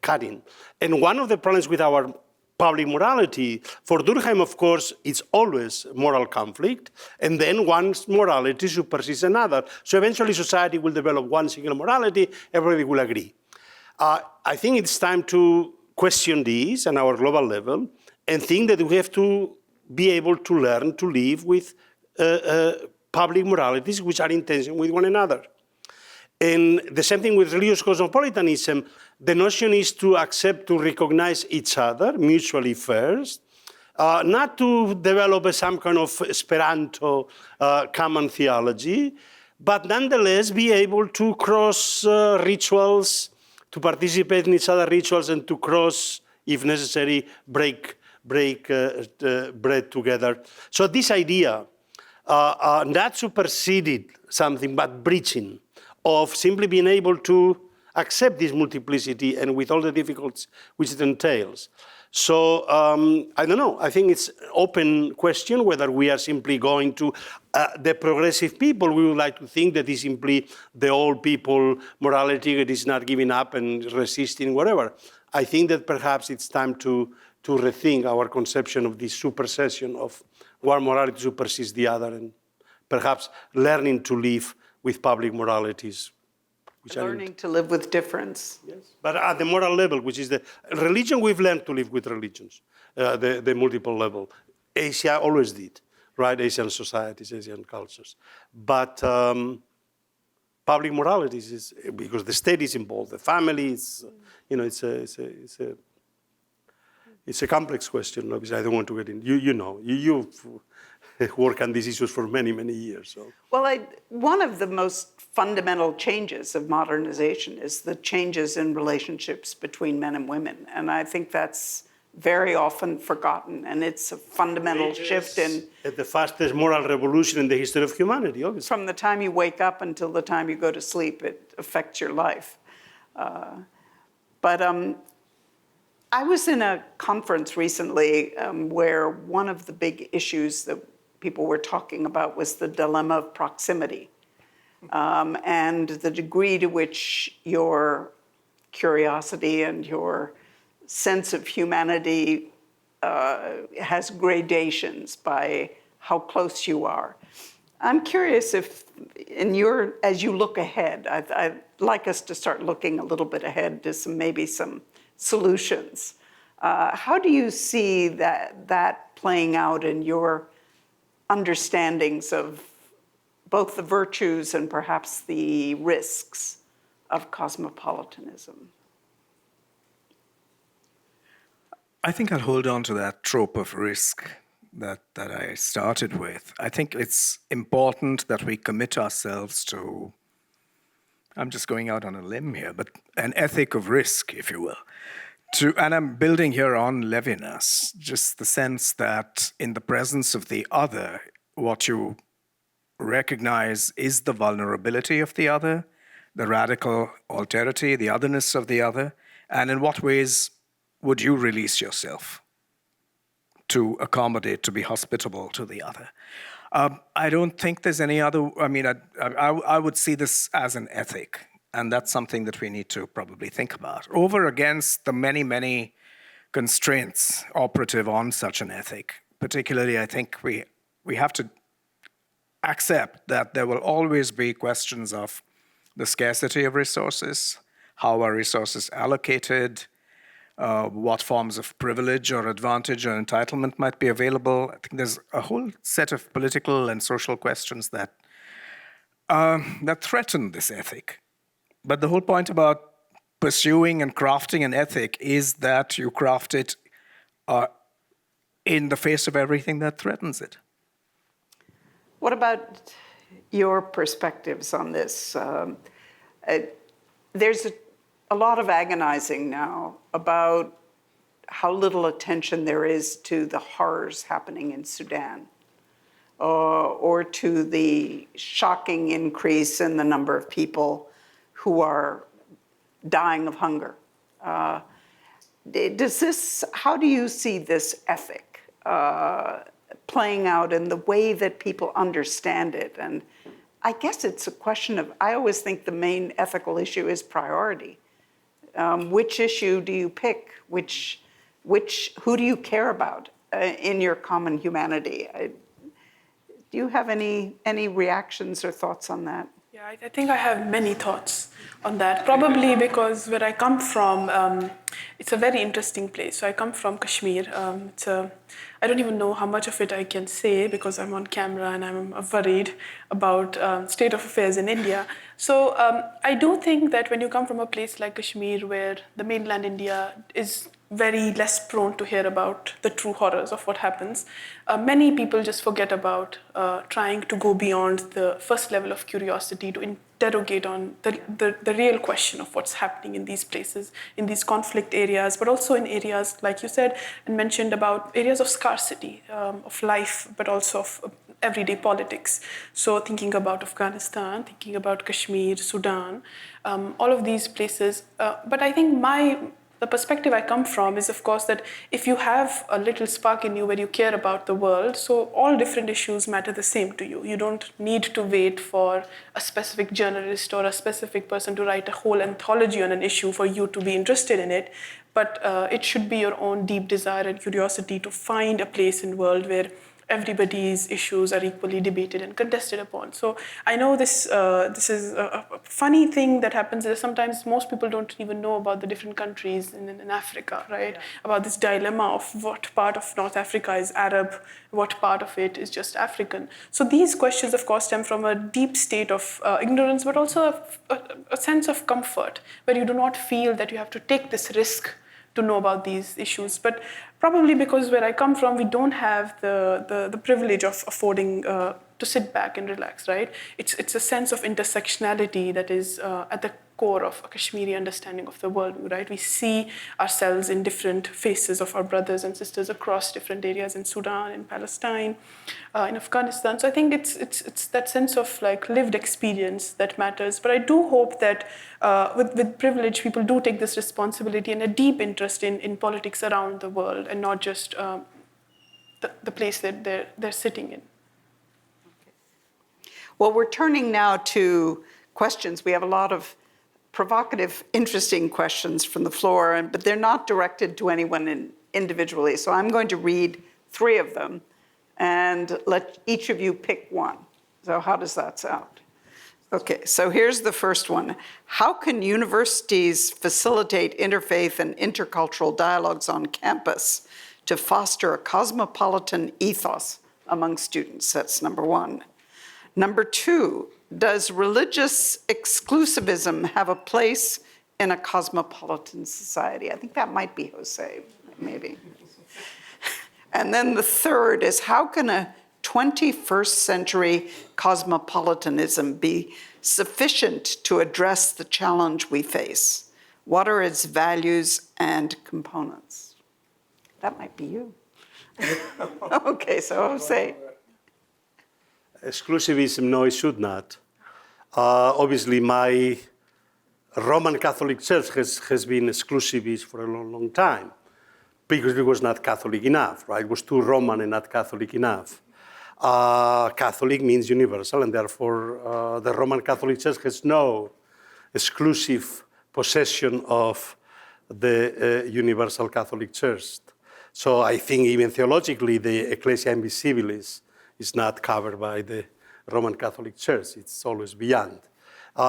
cutting. And one of the problems with our public morality, for Durkheim, of course, it's always moral conflict, and then one's morality supersedes another. So eventually society will develop one single morality, everybody will agree. I think it's time to question this on our global level and think that we have to be able to learn to live with public moralities which are in tension with one another. And the same thing with religious cosmopolitanism. The notion is to accept, to recognize each other mutually first, not to develop some kind of Esperanto common theology, but nonetheless be able to cross rituals, to participate in each other's rituals, and to cross, if necessary, break bread together. So this idea, not superseded something, but breaching, of simply being able to accept this multiplicity and with all the difficulties which it entails. So I don't know. I think it's an open question whether we are simply going to, the progressive people, we would like to think that is simply the old people morality that is not giving up and resisting whatever. I think that perhaps it's time to rethink our conception of this supersession of one morality supersedes the other, and perhaps learning to live with public moralities.
Learning to live with difference.
Yes. But at the moral level, which is the religion, we've learned to live with religions, the multiple level. Asia always did, right? Asian societies, Asian cultures. But public moralities is, because the state is involved, the family is, it's a complex question. Obviously, I don't want to get in. You've worked on these issues for many, many years. So.
Well, one of the most fundamental changes of modernization is the changes in relationships between men and women. And I think that's very often forgotten. And it's a fundamental shift in...
At the fastest moral revolution in the history of humanity, obviously.
From the time you wake up until the time you go to sleep, it affects your life. But I was in a conference recently where one of the big issues that people were talking about was the dilemma of proximity and the degree to which your curiosity and your sense of humanity has gradations by how close you are. I'm curious if, as you look ahead, I'd like us to start looking a little bit ahead to maybe some solutions. How do you see that playing out in your understandings of both the virtues and perhaps the risks of cosmopolitanism?
I think I'll hold on to that trope of risk that I started with. I think it's important that we commit ourselves to, I'm just going out on a limb here, but an ethic of risk, if you will. And I'm building here on Levinas, just the sense that in the presence of the other, what you recognize is the vulnerability of the other, the radical alterity, the otherness of the other, and in what ways would you release yourself to accommodate, to be hospitable to the other? I don't think there's any other, I would see this as an ethic, and that's something that we need to probably think about. Over against the many, many constraints operative on such an ethic, particularly I think we have to accept that there will always be questions of the scarcity of resources, how are resources allocated, what forms of privilege or advantage or entitlement might be available. I think there's a whole set of political and social questions that threaten this ethic. But the whole point about pursuing and crafting an ethic is that you craft it in the face of everything that threatens it.
What about your perspectives on this? There's a lot of agonizing now about how little attention there is to the horrors happening in Sudan, or to the shocking increase in the number of people who are dying of hunger. How do you see this ethic playing out in the way that people understand it? And I guess it's a question of, I always think the main ethical issue is priority. Which issue do you pick? Who do you care about in your common humanity? Do you have any reactions or thoughts on that?
Yeah, I think I have many thoughts on that, probably because where I come from, it's a very interesting place. So I come from Kashmir. I don't even know how much of it I can say because I'm on camera and I'm worried about state of affairs in India. So I do think that when you come from a place like Kashmir, where the mainland India is very less prone to hear about the true horrors of what happens, many people just forget about trying to go beyond the first level of curiosity to interrogate on the real question of what's happening in these places, in these conflict areas, but also in areas, like you said, and mentioned about areas of scarcity, of life, but also of everyday politics. So thinking about Afghanistan, thinking about Kashmir, Sudan, all of these places. But I think my The perspective I come from is, of course, that if you have a little spark in you where you care about the world, so all different issues matter the same to you. You don't need to wait for a specific journalist or a specific person to write a whole anthology on an issue for you to be interested in it, but it should be your own deep desire and curiosity to find a place in the world where everybody's issues are equally debated and contested upon. So I know this is a funny thing that happens. Sometimes most people don't even know about the different countries in Africa, right? Yeah. About this dilemma of what part of North Africa is Arab, what part of it is just African. So these questions, of course, stem from a deep state of ignorance, but also a sense of comfort, where you do not feel that you have to take this risk to know about these issues. But probably because where I come from, we don't have the privilege of affording to sit back and relax, right? It's a sense of intersectionality that is at the core of a Kashmiri understanding of the world, right? We see ourselves in different faces of our brothers and sisters across different areas in Sudan, in Palestine, in Afghanistan. So I think it's that sense of like lived experience that matters. But I do hope that with privilege, people do take this responsibility and a deep interest in politics around the world, and not just the place that they're sitting in.
Well, we're turning now to questions. We have a lot of provocative, interesting questions from the floor, but they're not directed to anyone individually. So I'm going to read 3 of them and let each of you pick one. So how does that sound? Okay, so here's the first one. How can universities facilitate interfaith and intercultural dialogues on campus to foster a cosmopolitan ethos among students? That's number 1. Number 2, does religious exclusivism have a place in a cosmopolitan society? I think that might be José, maybe. And then the third is, how can a 21st century cosmopolitanism be sufficient to address the challenge we face? What are its values and components? That might be you. Okay, so José.
Exclusivism, no, it should not. Obviously, my Roman Catholic Church has been exclusivist for a long, long time because it was not Catholic enough, right? It was too Roman and not Catholic enough. Catholic means universal, and therefore the Roman Catholic Church has no exclusive possession of the universal Catholic Church. So I think even theologically, the Ecclesia Invisibilis is not covered by the Roman Catholic Church. It's always beyond.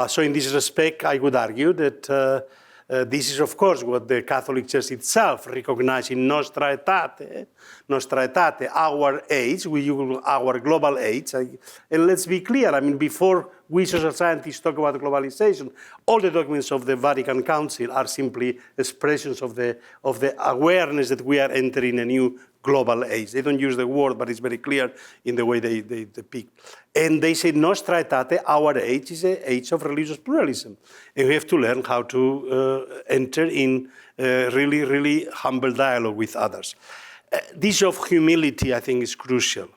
So in this respect, I would argue that this is, of course, what the Catholic Church itself recognized in Nostra Aetate, our age, our global age. And let's be clear, I mean, before we social scientists talk about globalization, all the documents of the Vatican Council are simply expressions of the awareness that we are entering a new global age. They don't use the word, but it's very clear in the way they depict. And they say, Nostra Aetate, our age, is an age of religious pluralism. And we have to learn how to enter in really, really humble dialogue with others. This of humility, I think, is crucial.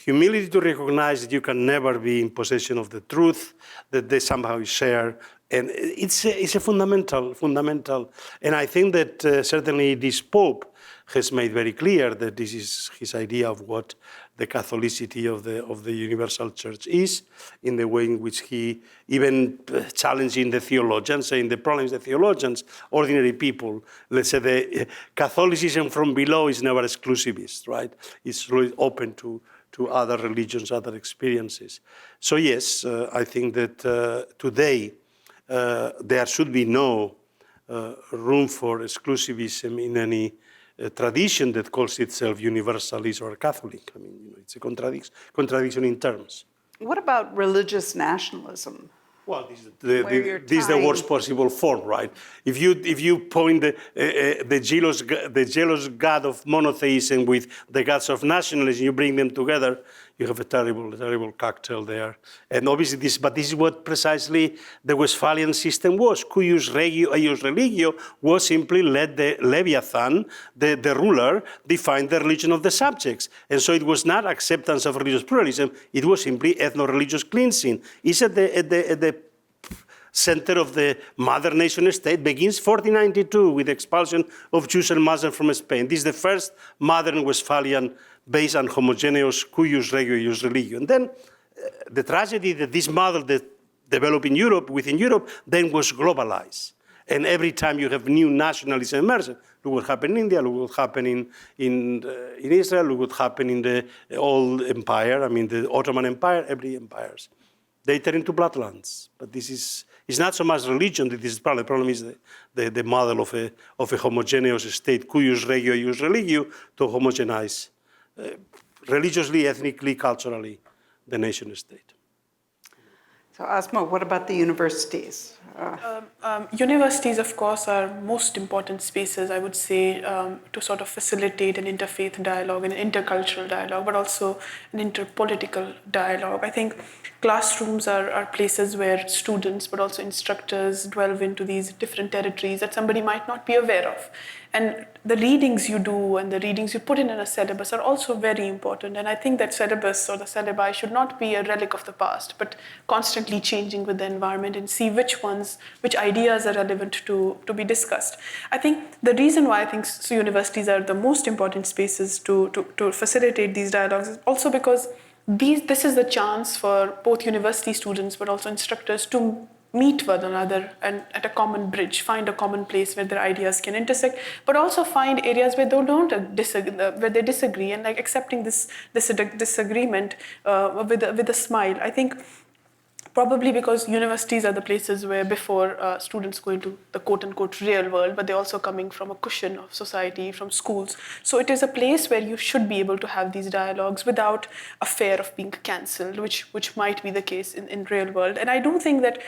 Humility to recognize that you can never be in possession of the truth, that they somehow share. And it's a fundamental. And I think that certainly this Pope has made very clear that this is his idea of what the Catholicity of the Universal Church is, in the way in which he even challenging the theologians, saying the problems the theologians, ordinary people, let's say the Catholicism from below is never exclusivist, right? It's really open to other religions, other experiences. So yes, I think that today there should be no room for exclusivism in any tradition that calls itself universalist or Catholic. I mean, it's a contradiction in terms.
What about religious nationalism?
Well, this is the worst possible form, right? If you point the jealous God of monotheism with the gods of nationalism, you bring them together, you have a terrible cocktail there. And obviously this is what precisely the Westphalian system was. Cuius regio eius religio was simply let the Leviathan, the ruler, define the religion of the subjects. And so it was not acceptance of religious pluralism, it was simply ethno-religious cleansing. It's at the center of the mother nation state begins 1492 with the expulsion of Jews and Muslims from Spain. This is the first modern Westphalian based on homogeneous cuius regio ius religio. And then the tragedy that this model that developed in Europe, within Europe, then was globalized. And every time you have new nationalism emerging, look what happened in India, look what happened in Israel, look what happened in the old empire, I mean the Ottoman Empire, every empires. They turn into bloodlands. But this is, it's not so much religion that this is the problem. The problem is the model of a homogeneous state, cuius regio ius religio, to homogenize religiously, ethnically, culturally, the nation state.
So Asma, what about the universities?
Universities, of course, are most important spaces, I would say, to sort of facilitate an interfaith dialogue, an intercultural dialogue, but also an interpolitical dialogue. I think classrooms are places where students, but also instructors, delve into these different territories that somebody might not be aware of. And the readings you do and the readings you put in a syllabus are also very important. And I think that syllabus or the syllabi should not be a relic of the past, but constantly changing with the environment and see which ideas are relevant to be discussed. I think the reason why I think universities are the most important spaces to facilitate these dialogues is also because this is the chance for both university students but also instructors to meet one another and at a common bridge, find a common place where their ideas can intersect, but also find areas where they disagree, and like accepting this disagreement with a smile. I think probably because universities are the places where before students go into the quote-unquote real world, but they're also coming from a cushion of society, from schools. So it is a place where you should be able to have these dialogues without a fear of being cancelled, which might be the case in real world. And I do think that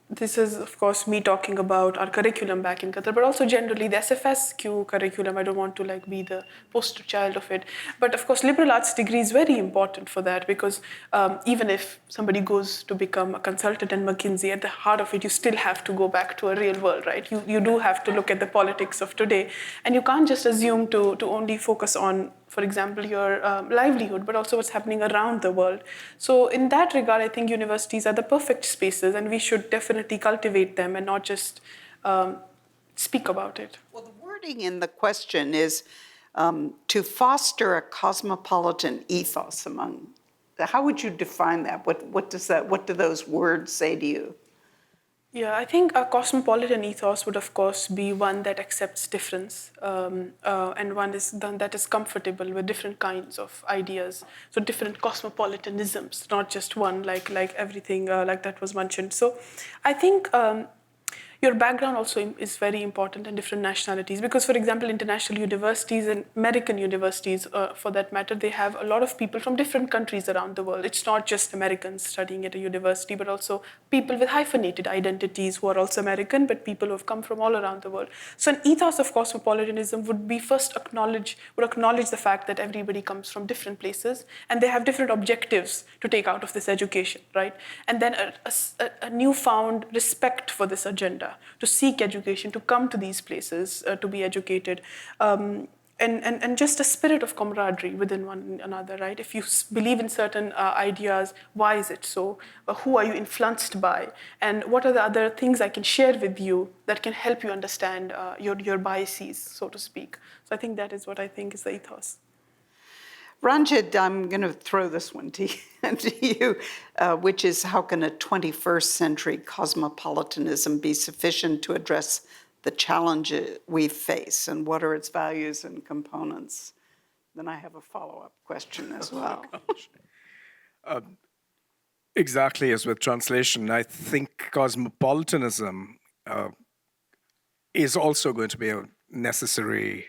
this is, of course, me talking about our curriculum back in Qatar, but also generally the SFSQ curriculum. I don't want to be the poster child of it. But of course, liberal arts degree is very important for that because even if somebody goes to become a consultant in McKinsey, at the heart of it, you still have to go back to a real world, right? You do have to look at the politics of today. And you can't just assume to only focus on, for example, your livelihood, but also what's happening around the world. So in that regard, I think universities are the perfect spaces, and we should definitely cultivate them and not just speak about it.
Well, the wording in the question is to foster a cosmopolitan ethos among. How would you define that? What do those words say to you?
Yeah, I think a cosmopolitan ethos would, of course, be one that accepts difference and one that is comfortable with different kinds of ideas. So different cosmopolitanisms, not just one, like everything like that was mentioned. So I think your background also is very important in different nationalities because, for example, international universities and American universities, for that matter, they have a lot of people from different countries around the world. It's not just Americans studying at a university, but also people with hyphenated identities who are also American, but people who have come from all around the world. So an ethos of cosmopolitanism would be first acknowledge the fact that everybody comes from different places and they have different objectives to take out of this education, right? And then a newfound respect for this agenda, to seek education, to come to these places, to be educated, and just a spirit of camaraderie within one another, right? If you believe in certain ideas, why is it so? Who are you influenced by? And what are the other things I can share with you that can help you understand your biases, so to speak? So I think that is what I think is the ethos.
Ranjit, I'm going to throw this one to you, which is how can a 21st century cosmopolitanism be sufficient to address the challenges we face, and what are its values and components? Then I have a follow-up question as well.
Exactly as with translation, I think cosmopolitanism is also going to be a necessary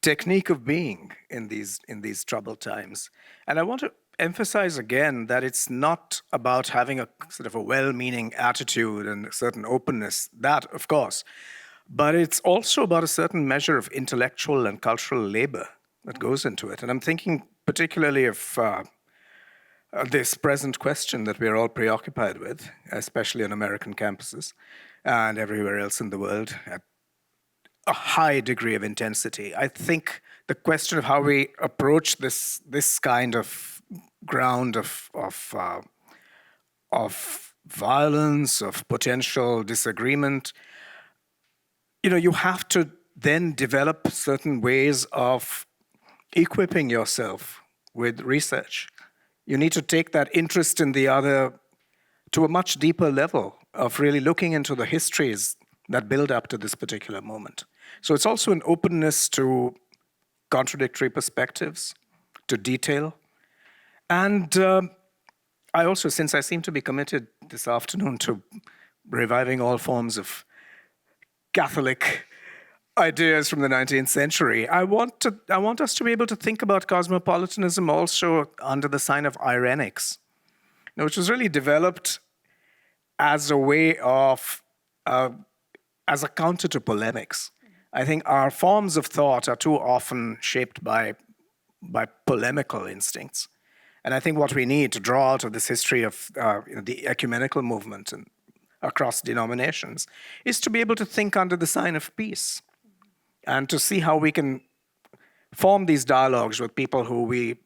technique of being in these troubled times. And I want to emphasize again that it's not about having a sort of a well-meaning attitude and a certain openness, that of course, but it's also about a certain measure of intellectual and cultural labor that goes into it. And I'm thinking particularly of this present question that we're all preoccupied with, especially on American campuses and everywhere else in the world, at a high degree of intensity. I think the question of how we approach this kind of ground of violence, of potential disagreement, you have to then develop certain ways of equipping yourself with research. You need to take that interest in the other to a much deeper level of really looking into the histories that build up to this particular moment. So it's also an openness to contradictory perspectives, to detail. And I also, since I seem to be committed this afternoon to reviving all forms of Catholic ideas from the 19th century, I want us to be able to think about cosmopolitanism also under the sign of irenics, which was really developed as a way of, as a counter to polemics. I think our forms of thought are too often shaped by polemical instincts. And I think what we need to draw out of this history of the ecumenical movement and across denominations is to be able to think under the sign of peace and to see how we can form these dialogues with people who we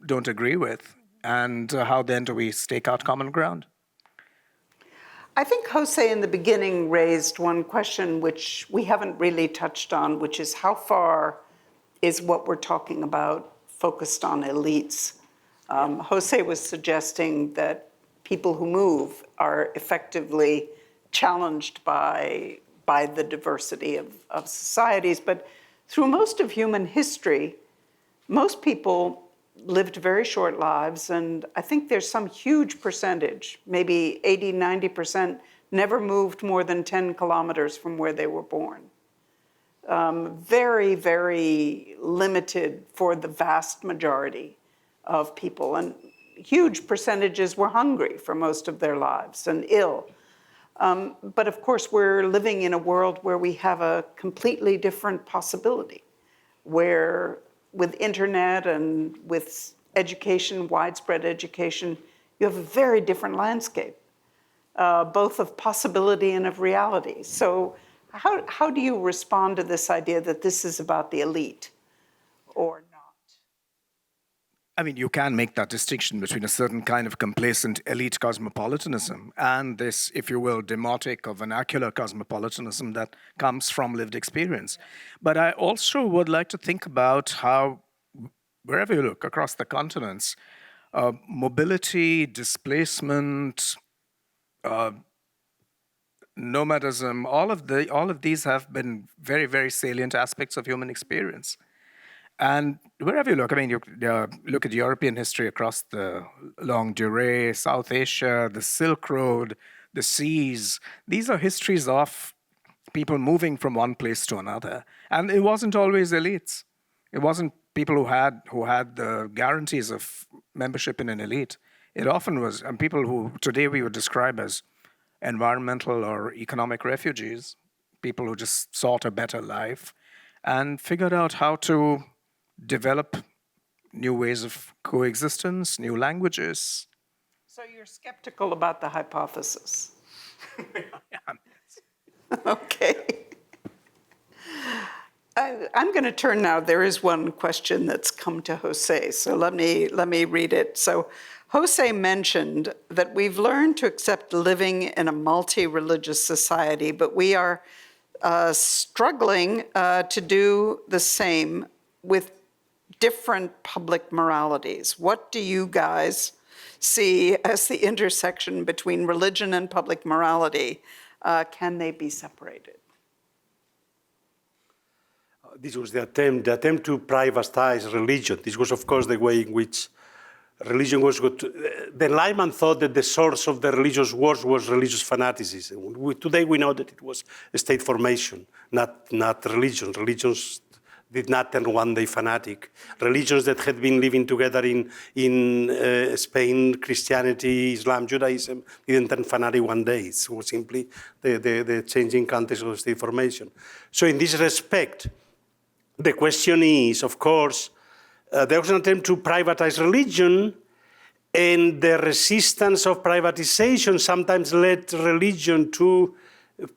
don't agree with, and how then do we stake out common ground.
I think José in the beginning raised one question which we haven't really touched on, which is how far is what we're talking about focused on elites? José was suggesting that people who move are effectively challenged by the diversity of societies. But through most of human history, most people lived very short lives, and I think there's some huge percentage, maybe 80, 90%, never moved more than 10 kilometers from where they were born. Very, very limited for the vast majority of people, and huge percentages were hungry for most of their lives and ill. But of course, we're living in a world where we have a completely different possibility, where with internet and with education, widespread education, you have a very different landscape, both of possibility and of reality. So how do you respond to this idea that this is about the elite or not?
I mean, you can make that distinction between a certain kind of complacent elite cosmopolitanism and this, if you will, demotic or vernacular cosmopolitanism that comes from lived experience. But I also would like to think about how, wherever you look across the continents, mobility, displacement, nomadism, all of these have been very, very salient aspects of human experience. And wherever you look, I mean, you look at European history across the longue durée, South Asia, the Silk Road, the seas. These are histories of people moving from one place to another. And it wasn't always elites. It wasn't people who had the guarantees of membership in an elite. It often was people who today we would describe as environmental or economic refugees, people who just sought a better life and figured out how to develop new ways of coexistence, new languages.
So you're skeptical about the hypothesis? Okay. I'm going to turn now. There is one question that's come to José, so let me read it. So José mentioned that we've learned to accept living in a multi-religious society, but we are struggling to do the same with different public moralities. What do you guys see as the intersection between religion and public morality? Can they be separated?
This was the attempt to privatize religion. This was, of course, the way in which religion was good. The Enlightenment thought that the source of the religious wars was religious fanaticism. Today we know that it was state formation, not religion. Religions did not turn one day fanatic. Religions that had been living together in Spain, Christianity, Islam, Judaism, didn't turn fanatic one day. It was simply the changing context of state formation. So in this respect, the question is, of course, there was an attempt to privatize religion, and the resistance of privatization sometimes led religion to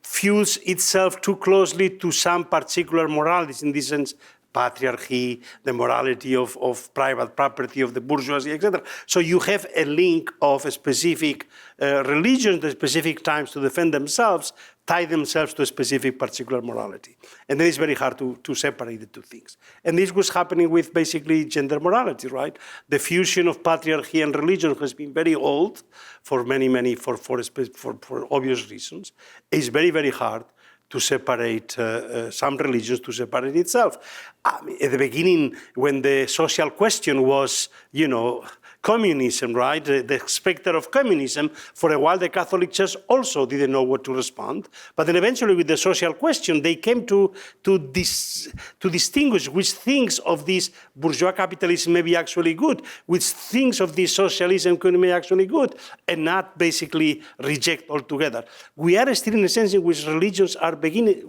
fuse itself too closely to some particular moralities. In this sense, patriarchy, the morality of private property, of the bourgeoisie, etc. So you have a link of a specific religions, the specific times to defend themselves, tie themselves to a specific particular morality. And then it's very hard to separate the two things. And this was happening with basically gender morality, right? The fusion of patriarchy and religion has been very old for for obvious reasons. It's very, very hard to separate some religions, to separate itself. At the beginning, when the social question was, communism, right? The specter of communism, for a while the Catholic Church also didn't know what to respond. But then eventually with the social question, they came to distinguish which things of this bourgeois capitalism may be actually good, which things of this socialism could be actually good, and not basically reject altogether. We are still in a sense in which religions are beginning,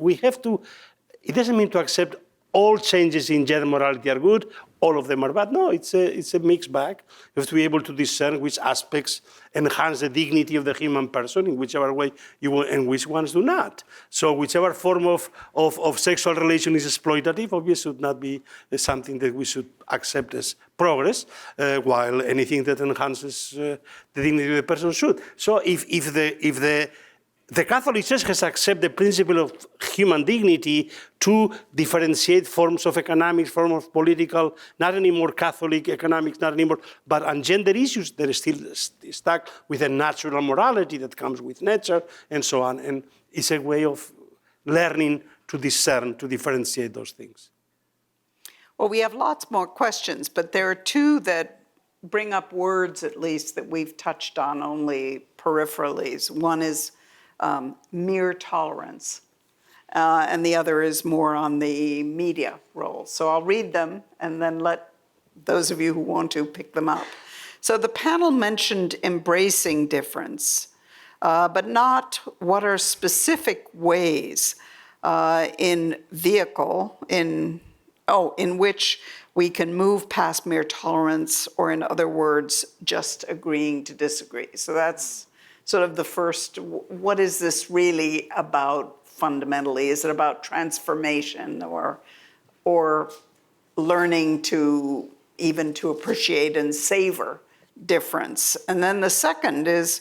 it doesn't mean to accept all changes in gender morality are good, all of them are bad. No, it's a mixed bag. You have to be able to discern which aspects enhance the dignity of the human person in whichever way you want, and which ones do not. So whichever form of sexual relation is exploitative, obviously should not be something that we should accept as progress, while anything that enhances the dignity of the person should. So if the Catholic Church has accepted the principle of human dignity to differentiate forms of economics, forms of political, not anymore Catholic economics, not anymore, but on gender issues, they're still stuck with a natural morality that comes with nature and so on. And it's a way of learning to discern, to differentiate those things.
Well, we have lots more questions, but there are two that bring up words, at least, that we've touched on only peripherally. One is mere tolerance, and the other is more on the media role. So I'll read them and then let those of you who want to pick them up. So the panel mentioned embracing difference, but not what are specific ways in which we can move past mere tolerance, or in other words, just agreeing to disagree. So that's sort of the first, what is this really about fundamentally? Is it about transformation or learning to even to appreciate and savor difference? And then the second is,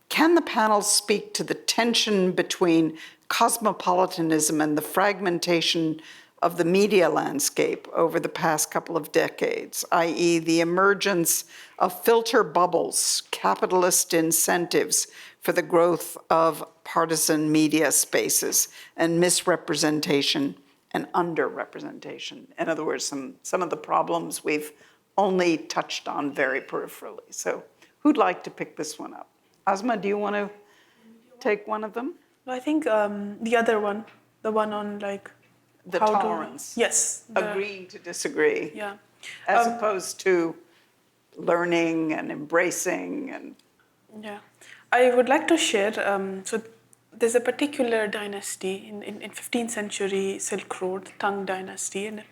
can the panel speak to the tension between cosmopolitanism and the fragmentation of the media landscape over the past couple of decades, i.e. the emergence of filter bubbles, capitalist incentives for the growth of partisan media spaces, and misrepresentation and underrepresentation. In other words, some of the problems we've only touched on very peripherally. So who'd like to pick this one up? Asma, do you want to take one of them?
I think the other one, the one on like,
the tolerance.
Yes.
Agreeing to disagree.
Yeah.
As opposed to learning and embracing and.
Yeah. I would like to share, so there's a particular dynasty in 15th century Silk Road, Tang dynasty. And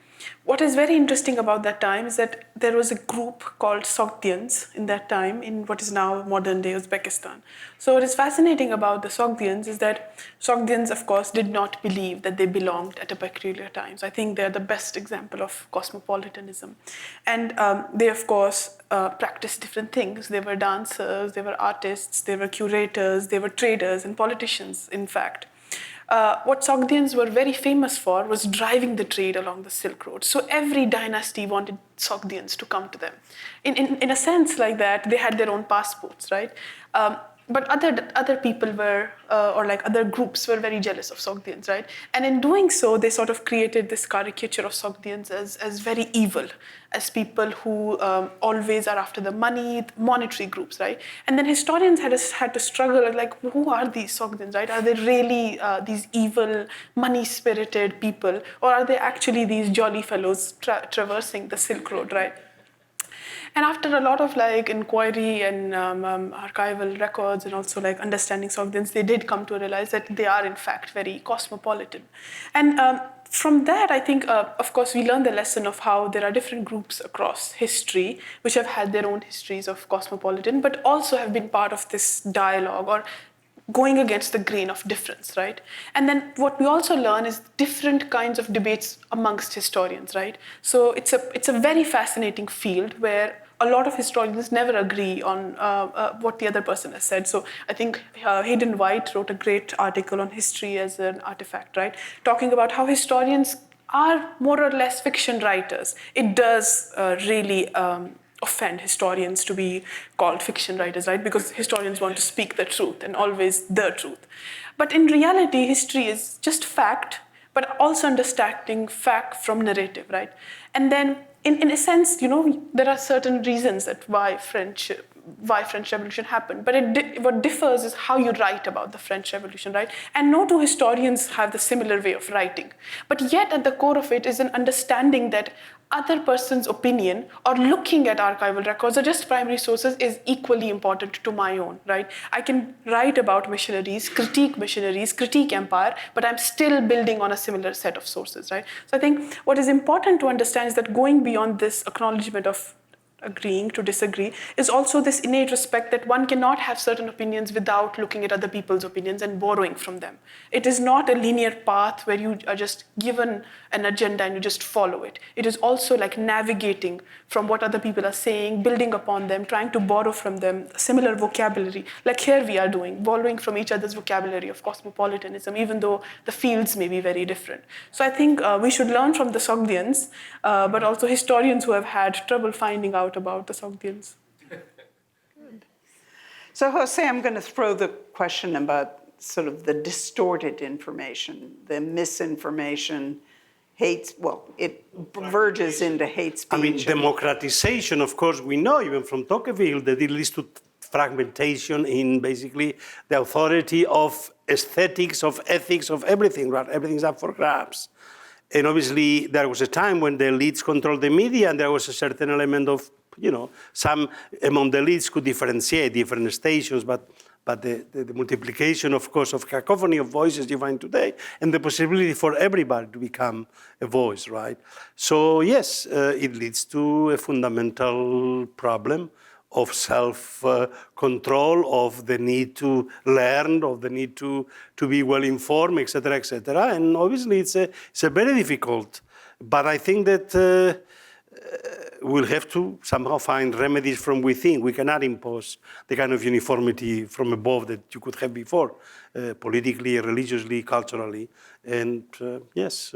what is very interesting about that time is that there was a group called Sogdians in that time in what is now modern day Uzbekistan. So what is fascinating about the Sogdians is that Sogdians, of course, did not believe that they belonged at a peculiar time. So I think they're the best example of cosmopolitanism. And they, of course, practiced different things. They were dancers, they were artists, they were curators, they were traders and politicians, in fact. What Sogdians were very famous for was driving the trade along the Silk Road. So every dynasty wanted Sogdians to come to them. In a sense like that, they had their own passports, right? But other people were, or like other groups were very jealous of Sogdians, right? And in doing so, they sort of created this caricature of Sogdians as very evil, as people who always are after the money, monetary groups, right? And then historians had to struggle, like, who are these Sogdians, right? Are they really these evil, money-spirited people, or are they actually these jolly fellows traversing the Silk Road, right? And after a lot of like inquiry and archival records and also like understanding Sogdians, they did come to realize that they are in fact very cosmopolitan. And from that, I think, of course, we learned the lesson of how there are different groups across history which have had their own histories of cosmopolitan, but also have been part of this dialogue or going against the grain of difference, right? And then what we also learn is different kinds of debates amongst historians, right? So it's a very fascinating field where a lot of historians never agree on what the other person has said. So I think Hayden White wrote a great article on history as an artifact, right? Talking about how historians are more or less fiction writers. It does really offend historians to be called fiction writers, right? Because historians want to speak the truth and always the truth. But in reality, history is just fact, but also understanding fact from narrative, right? And then in a sense, there are certain reasons that why French Revolution happened, but what differs is how you write about the French Revolution, right? And no two historians have the similar way of writing. But yet at the core of it is an understanding that other person's opinion or looking at archival records or just primary sources is equally important to my own, right? I can write about missionaries, critique empire, but I'm still building on a similar set of sources, right? So I think what is important to understand is that going beyond this acknowledgement of agreeing to disagree is also this innate respect that one cannot have certain opinions without looking at other people's opinions and borrowing from them. It is not a linear path where you are just given an agenda and you just follow it. It is also like navigating from what other people are saying, building upon them, trying to borrow from them similar vocabulary. Like here we are doing, borrowing from each other's vocabulary of cosmopolitanism, even though the fields may be very different. So I think we should learn from the Sogdians, but also historians who have had trouble finding out about the Sogdians.
So Jose, I'm going to throw the question about sort of the distorted information, the misinformation, it verges into hate speech.
I mean, democratization, of course, we know even from Tocqueville that it leads to fragmentation in basically the authority of aesthetics, of ethics, of everything, right? Everything's up for grabs. And obviously, there was a time when the elites controlled the media, and there was a certain element of, some among the elites could differentiate different stations, but the multiplication, of course, of cacophony of voices you find today, and the possibility for everybody to become a voice, right? So yes, it leads to a fundamental problem of self-control, of the need to learn, of the need to be well-informed, et cetera, and obviously it's a very difficult, but I think that we'll have to somehow find remedies from within. We cannot impose the kind of uniformity from above that you could have before, politically, religiously, culturally, and yes.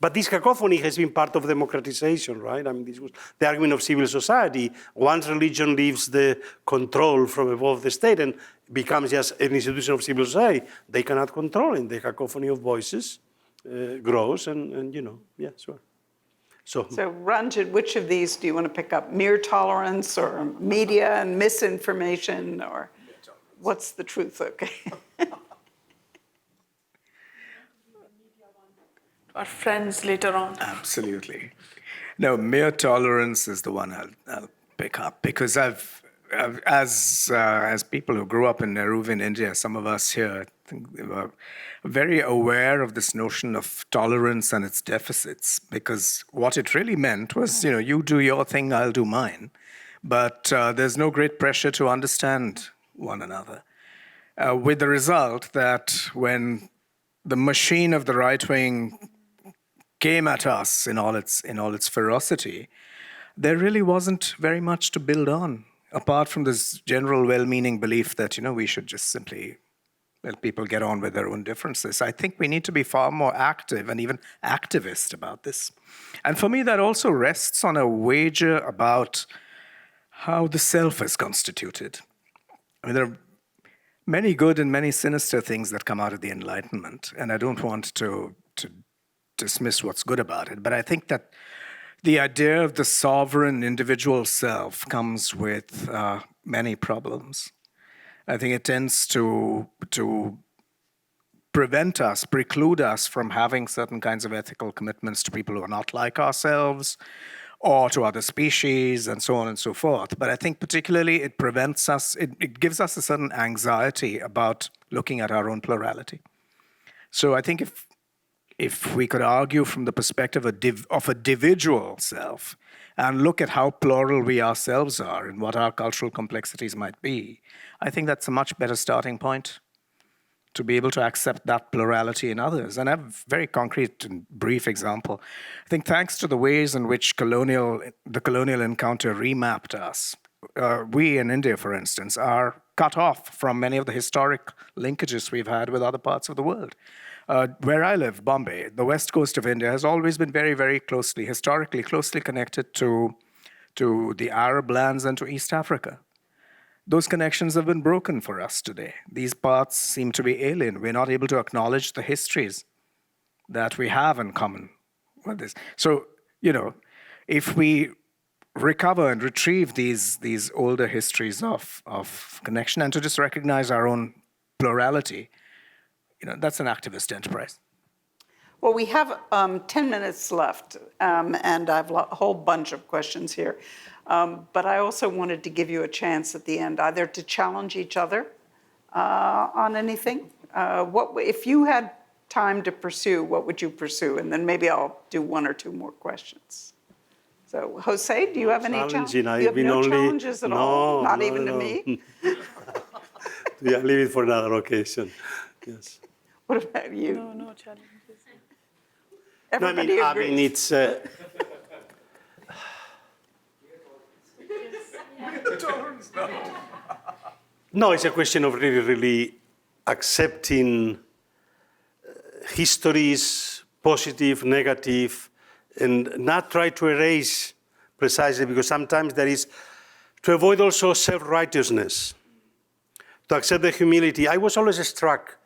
But this cacophony has been part of democratization, right? I mean, this was the argument of civil society. Once religion leaves the control from above the state and becomes just an institution of civil society, they cannot control it. The cacophony of voices grows, and yeah, sure. So
Ranjit, which of these do you want to pick up? Mere tolerance or media and misinformation, or what's the truth? Okay.
Our friends later on.
Absolutely. No, mere tolerance is the one I'll pick up, because as people who grew up in Nehruvian India, some of us here, I think they were very aware of this notion of tolerance and its deficits, because what it really meant was, you do your thing, I'll do mine. But there's no great pressure to understand one another. With the result that when the machine of the right wing came at us in all its ferocity, there really wasn't very much to build on, apart from this general well-meaning belief that, we should just simply let people get on with their own differences. I think we need to be far more active and even activist about this. And for me, that also rests on a wager about how the self is constituted. I mean, there are many good and many sinister things that come out of the Enlightenment, and I don't want to dismiss what's good about it, but I think that the idea of the sovereign individual self comes with many problems. I think it tends to preclude us from having certain kinds of ethical commitments to people who are not like ourselves, or to other species, and so on and so forth. But I think particularly it prevents us, it gives us a certain anxiety about looking at our own plurality. So I think if we could argue from the perspective of a individual self and look at how plural we ourselves are and what our cultural complexities might be, I think that's a much better starting point. to be able to accept that plurality in others. And I have a very concrete and brief example. I think thanks to the ways in which the colonial encounter remapped us, we in India, for instance, are cut off from many of the historic linkages we've had with other parts of the world. Where I live, Bombay, the west coast of India has always been very, very historically closely connected to the Arab lands and to East Africa. Those connections have been broken for us today. These paths seem to be alien. We're not able to acknowledge the histories that we have in common with this. So, if we recover and retrieve these older histories of connection and to just recognize our own plurality, that's an activist enterprise.
Well, we have 10 minutes left, and I have a whole bunch of questions here. But I also wanted to give you a chance at the end, either to challenge each other on anything. If you had time to pursue, what would you pursue? And then maybe I'll do one or two more questions. So, Jose, do you have any challenges? You have no challenges at all? Not even to me?
Yeah, leave it for another occasion. Yes.
What about you?
No challenges.
Everybody agrees.
I mean, it's... No, it's a question of really accepting histories, positive, negative, and not try to erase precisely, because sometimes there is, to avoid also self-righteousness, to accept the humility. I was always struck,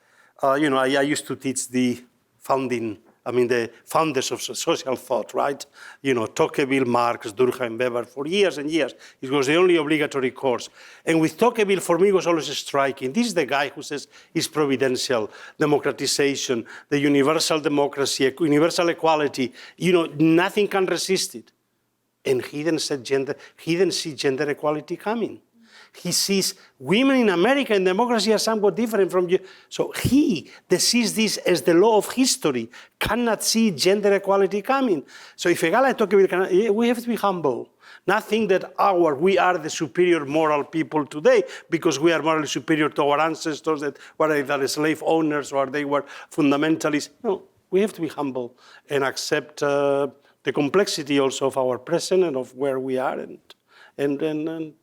I used to teach the founders of social thought, right? Tocqueville, Marx, Durkheim, Weber, for years and years. It was the only obligatory course. And with Tocqueville, for me, it was always striking. This is the guy who says it's providential, democratization, the universal democracy, universal equality. Nothing can resist it. And he didn't see gender equality coming. He sees women in America and democracy are somewhat different from you. So he sees this as the law of history, cannot see gender equality coming. So if a guy like Tocqueville, we have to be humble. Not think that we are the superior moral people today because we are morally superior to our ancestors, that whether they were slave owners or they were fundamentalists. No, we have to be humble and accept the complexity also of our present and of where we are and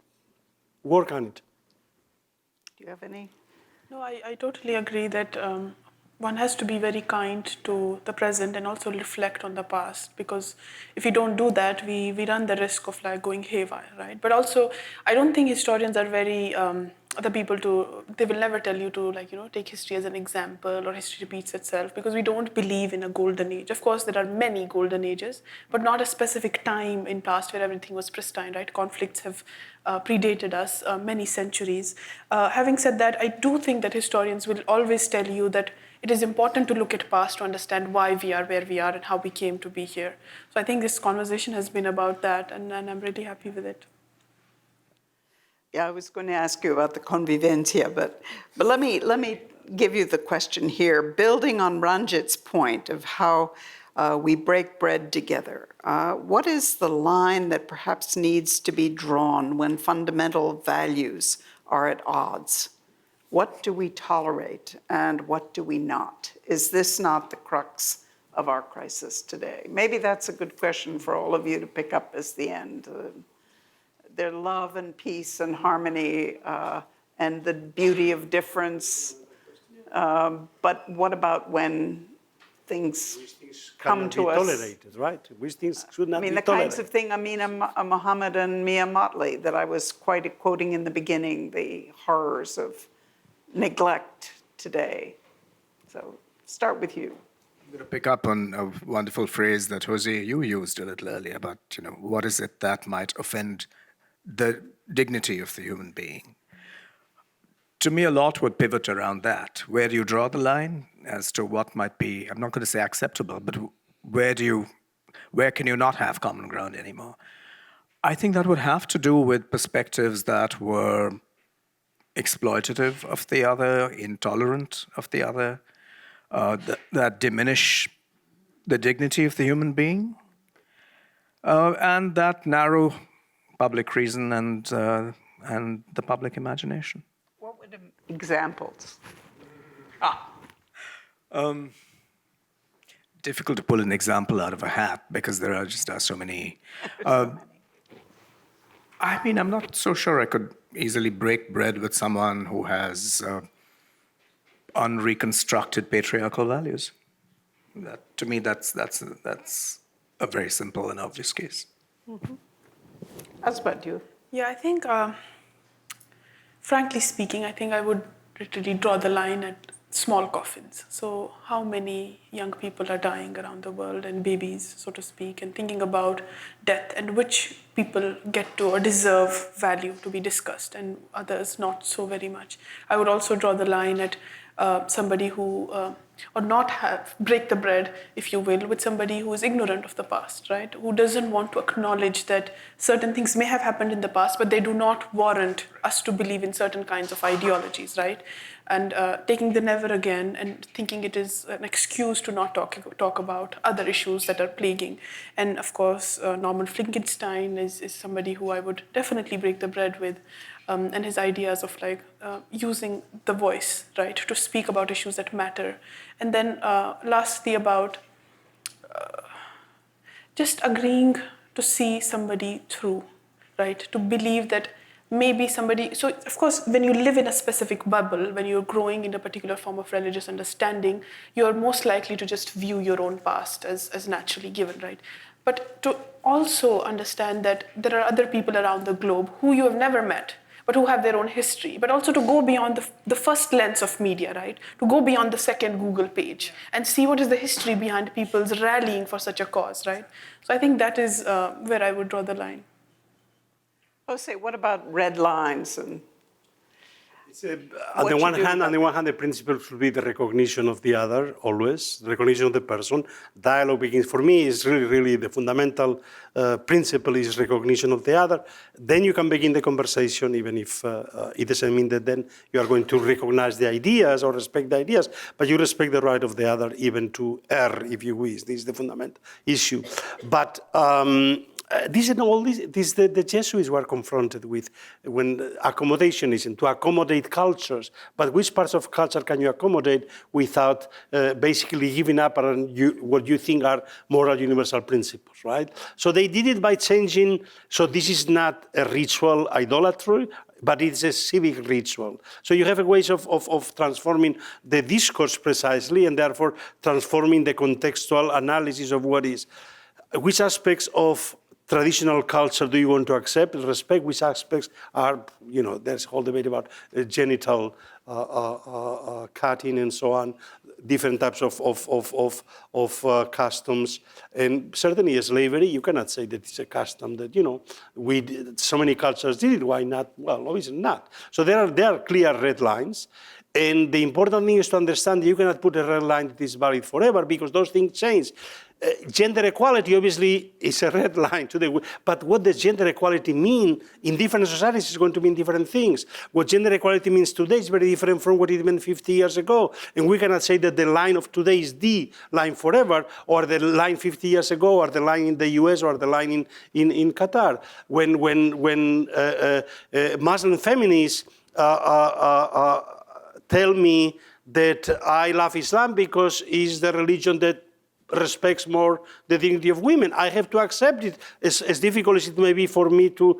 work on it.
Do you have any?
No, I totally agree that one has to be very kind to the present and also reflect on the past, because if we don't do that, we run the risk of going haywire, right? But also, I don't think historians are very they will never tell you to take history as an example or history repeats itself, because we don't believe in a golden age. Of course, there are many golden ages, but not a specific time in past where everything was pristine, right? Conflicts have predated us many centuries. Having said that, I do think that historians will always tell you that it is important to look at past to understand why we are where we are and how we came to be here. So I think this conversation has been about that, and I'm really happy with it.
Yeah, I was going to ask you about the convivencia, but let me give you the question here. Building on Ranjit's point of how we break bread together, what is the line that perhaps needs to be drawn when fundamental values are at odds? What do we tolerate and what do we not? Is this not the crux of our crisis today? Maybe that's a good question for all of you to pick up as the end. Their love and peace and harmony and the beauty of difference. But what about when things come to us?
Tolerated, right? Which things should not be tolerated.
The kinds of thing Amina Mohammed and Mia Motley that I was quoting in the beginning, the horrors of neglect today. So start with you.
I'm going to pick up on a wonderful phrase that Jose, you used a little earlier about, what is it that might offend the dignity of the human being. To me, a lot would pivot around that. Where do you draw the line as to what might be, I'm not going to say acceptable, but where can you not have common ground anymore? I think that would have to do with perspectives that were exploitative of the other, intolerant of the other, that diminish the dignity of the human being, and that narrow public reason and the public imagination.
What would examples?
Difficult to pull an example out of a hat because there are just so many. I mean, I'm not so sure I could easily break bread with someone who has unreconstructed patriarchal values. To me, that's a very simple and obvious case.
Asma, do you?
Yeah, I think, frankly speaking, I think I would literally draw the line at small coffins. So how many young people are dying around the world, and babies, so to speak, and thinking about death and which people get to or deserve value to be discussed and others not so very much. I would also draw the line at somebody who, or not break the bread, if you will, with somebody who is ignorant of the past, right? Who doesn't want to acknowledge that certain things may have happened in the past, but they do not warrant us to believe in certain kinds of ideologies, right? And taking the never again and thinking it is an excuse to not talk about other issues that are plaguing. And of course, Norman Finkelstein is somebody who I would definitely break the bread with, and his ideas of like using the voice, right, to speak about issues that matter. And then lastly about just agreeing to see somebody through, right, to believe that maybe somebody, so of course, when you live in a specific bubble, when you're growing in a particular form of religious understanding, you're most likely to just view your own past as naturally given, right? But to also understand that there are other people around the globe who you have never met, but who have their own history, but also to go beyond the first lens of media, right? To go beyond the second Google page and see what is the history behind people's rallying for such a cause, right? So I think that is where I would draw the line.
Jose, what about red lines? And
on the one hand, the principle should be the recognition of the other, always, the recognition of the person. Dialogue begins, for me, is really the fundamental principle is recognition of the other. Then you can begin the conversation, even if it doesn't mean that then you are going to recognize the ideas or respect the ideas, but you respect the right of the other even to err, if you wish. This is the fundamental issue. But the Jesuits were confronted with when accommodationism, to accommodate cultures, but which parts of culture can you accommodate without basically giving up on what you think are moral universal principles, right? So they did it by changing, so this is not a ritual idolatry, but it's a civic ritual. So you have ways of transforming the discourse precisely, and therefore transforming the contextual analysis of what is. Which aspects of traditional culture do you want to accept and respect? Which aspects are, there's a whole debate about genital cutting and so on, different types of customs. And certainly slavery, you cannot say that it's a custom that, so many cultures did it, why not? Well, obviously not. So there are clear red lines. And the important thing is to understand that you cannot put a red line that is valid forever because those things change. Gender equality obviously is a red line today, but what does gender equality mean in different societies is going to mean different things. What gender equality means today is very different from what it meant 50 years ago. And we cannot say that the line of today is the line forever, or the line 50 years ago, or the line in the US, or the line in Qatar. When Muslim feminists tell me that I love Islam because it's the religion that respects more the dignity of women. I have to accept it, as difficult as it may be for me to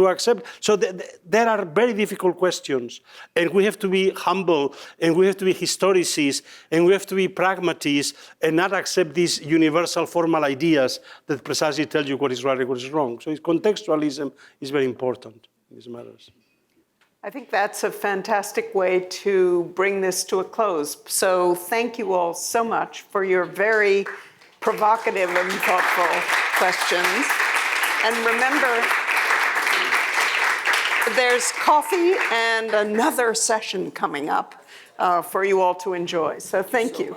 accept. So there are very difficult questions, and we have to be humble, and we have to be historicists, and we have to be pragmatists, and not accept these universal formal ideas that precisely tell you what is right and what is wrong. So contextualism is very important in these matters.
I think that's a fantastic way to bring this to a close. So thank you all so much for your very provocative and thoughtful questions. And remember, there's coffee and another session coming up for you all to enjoy. So thank you.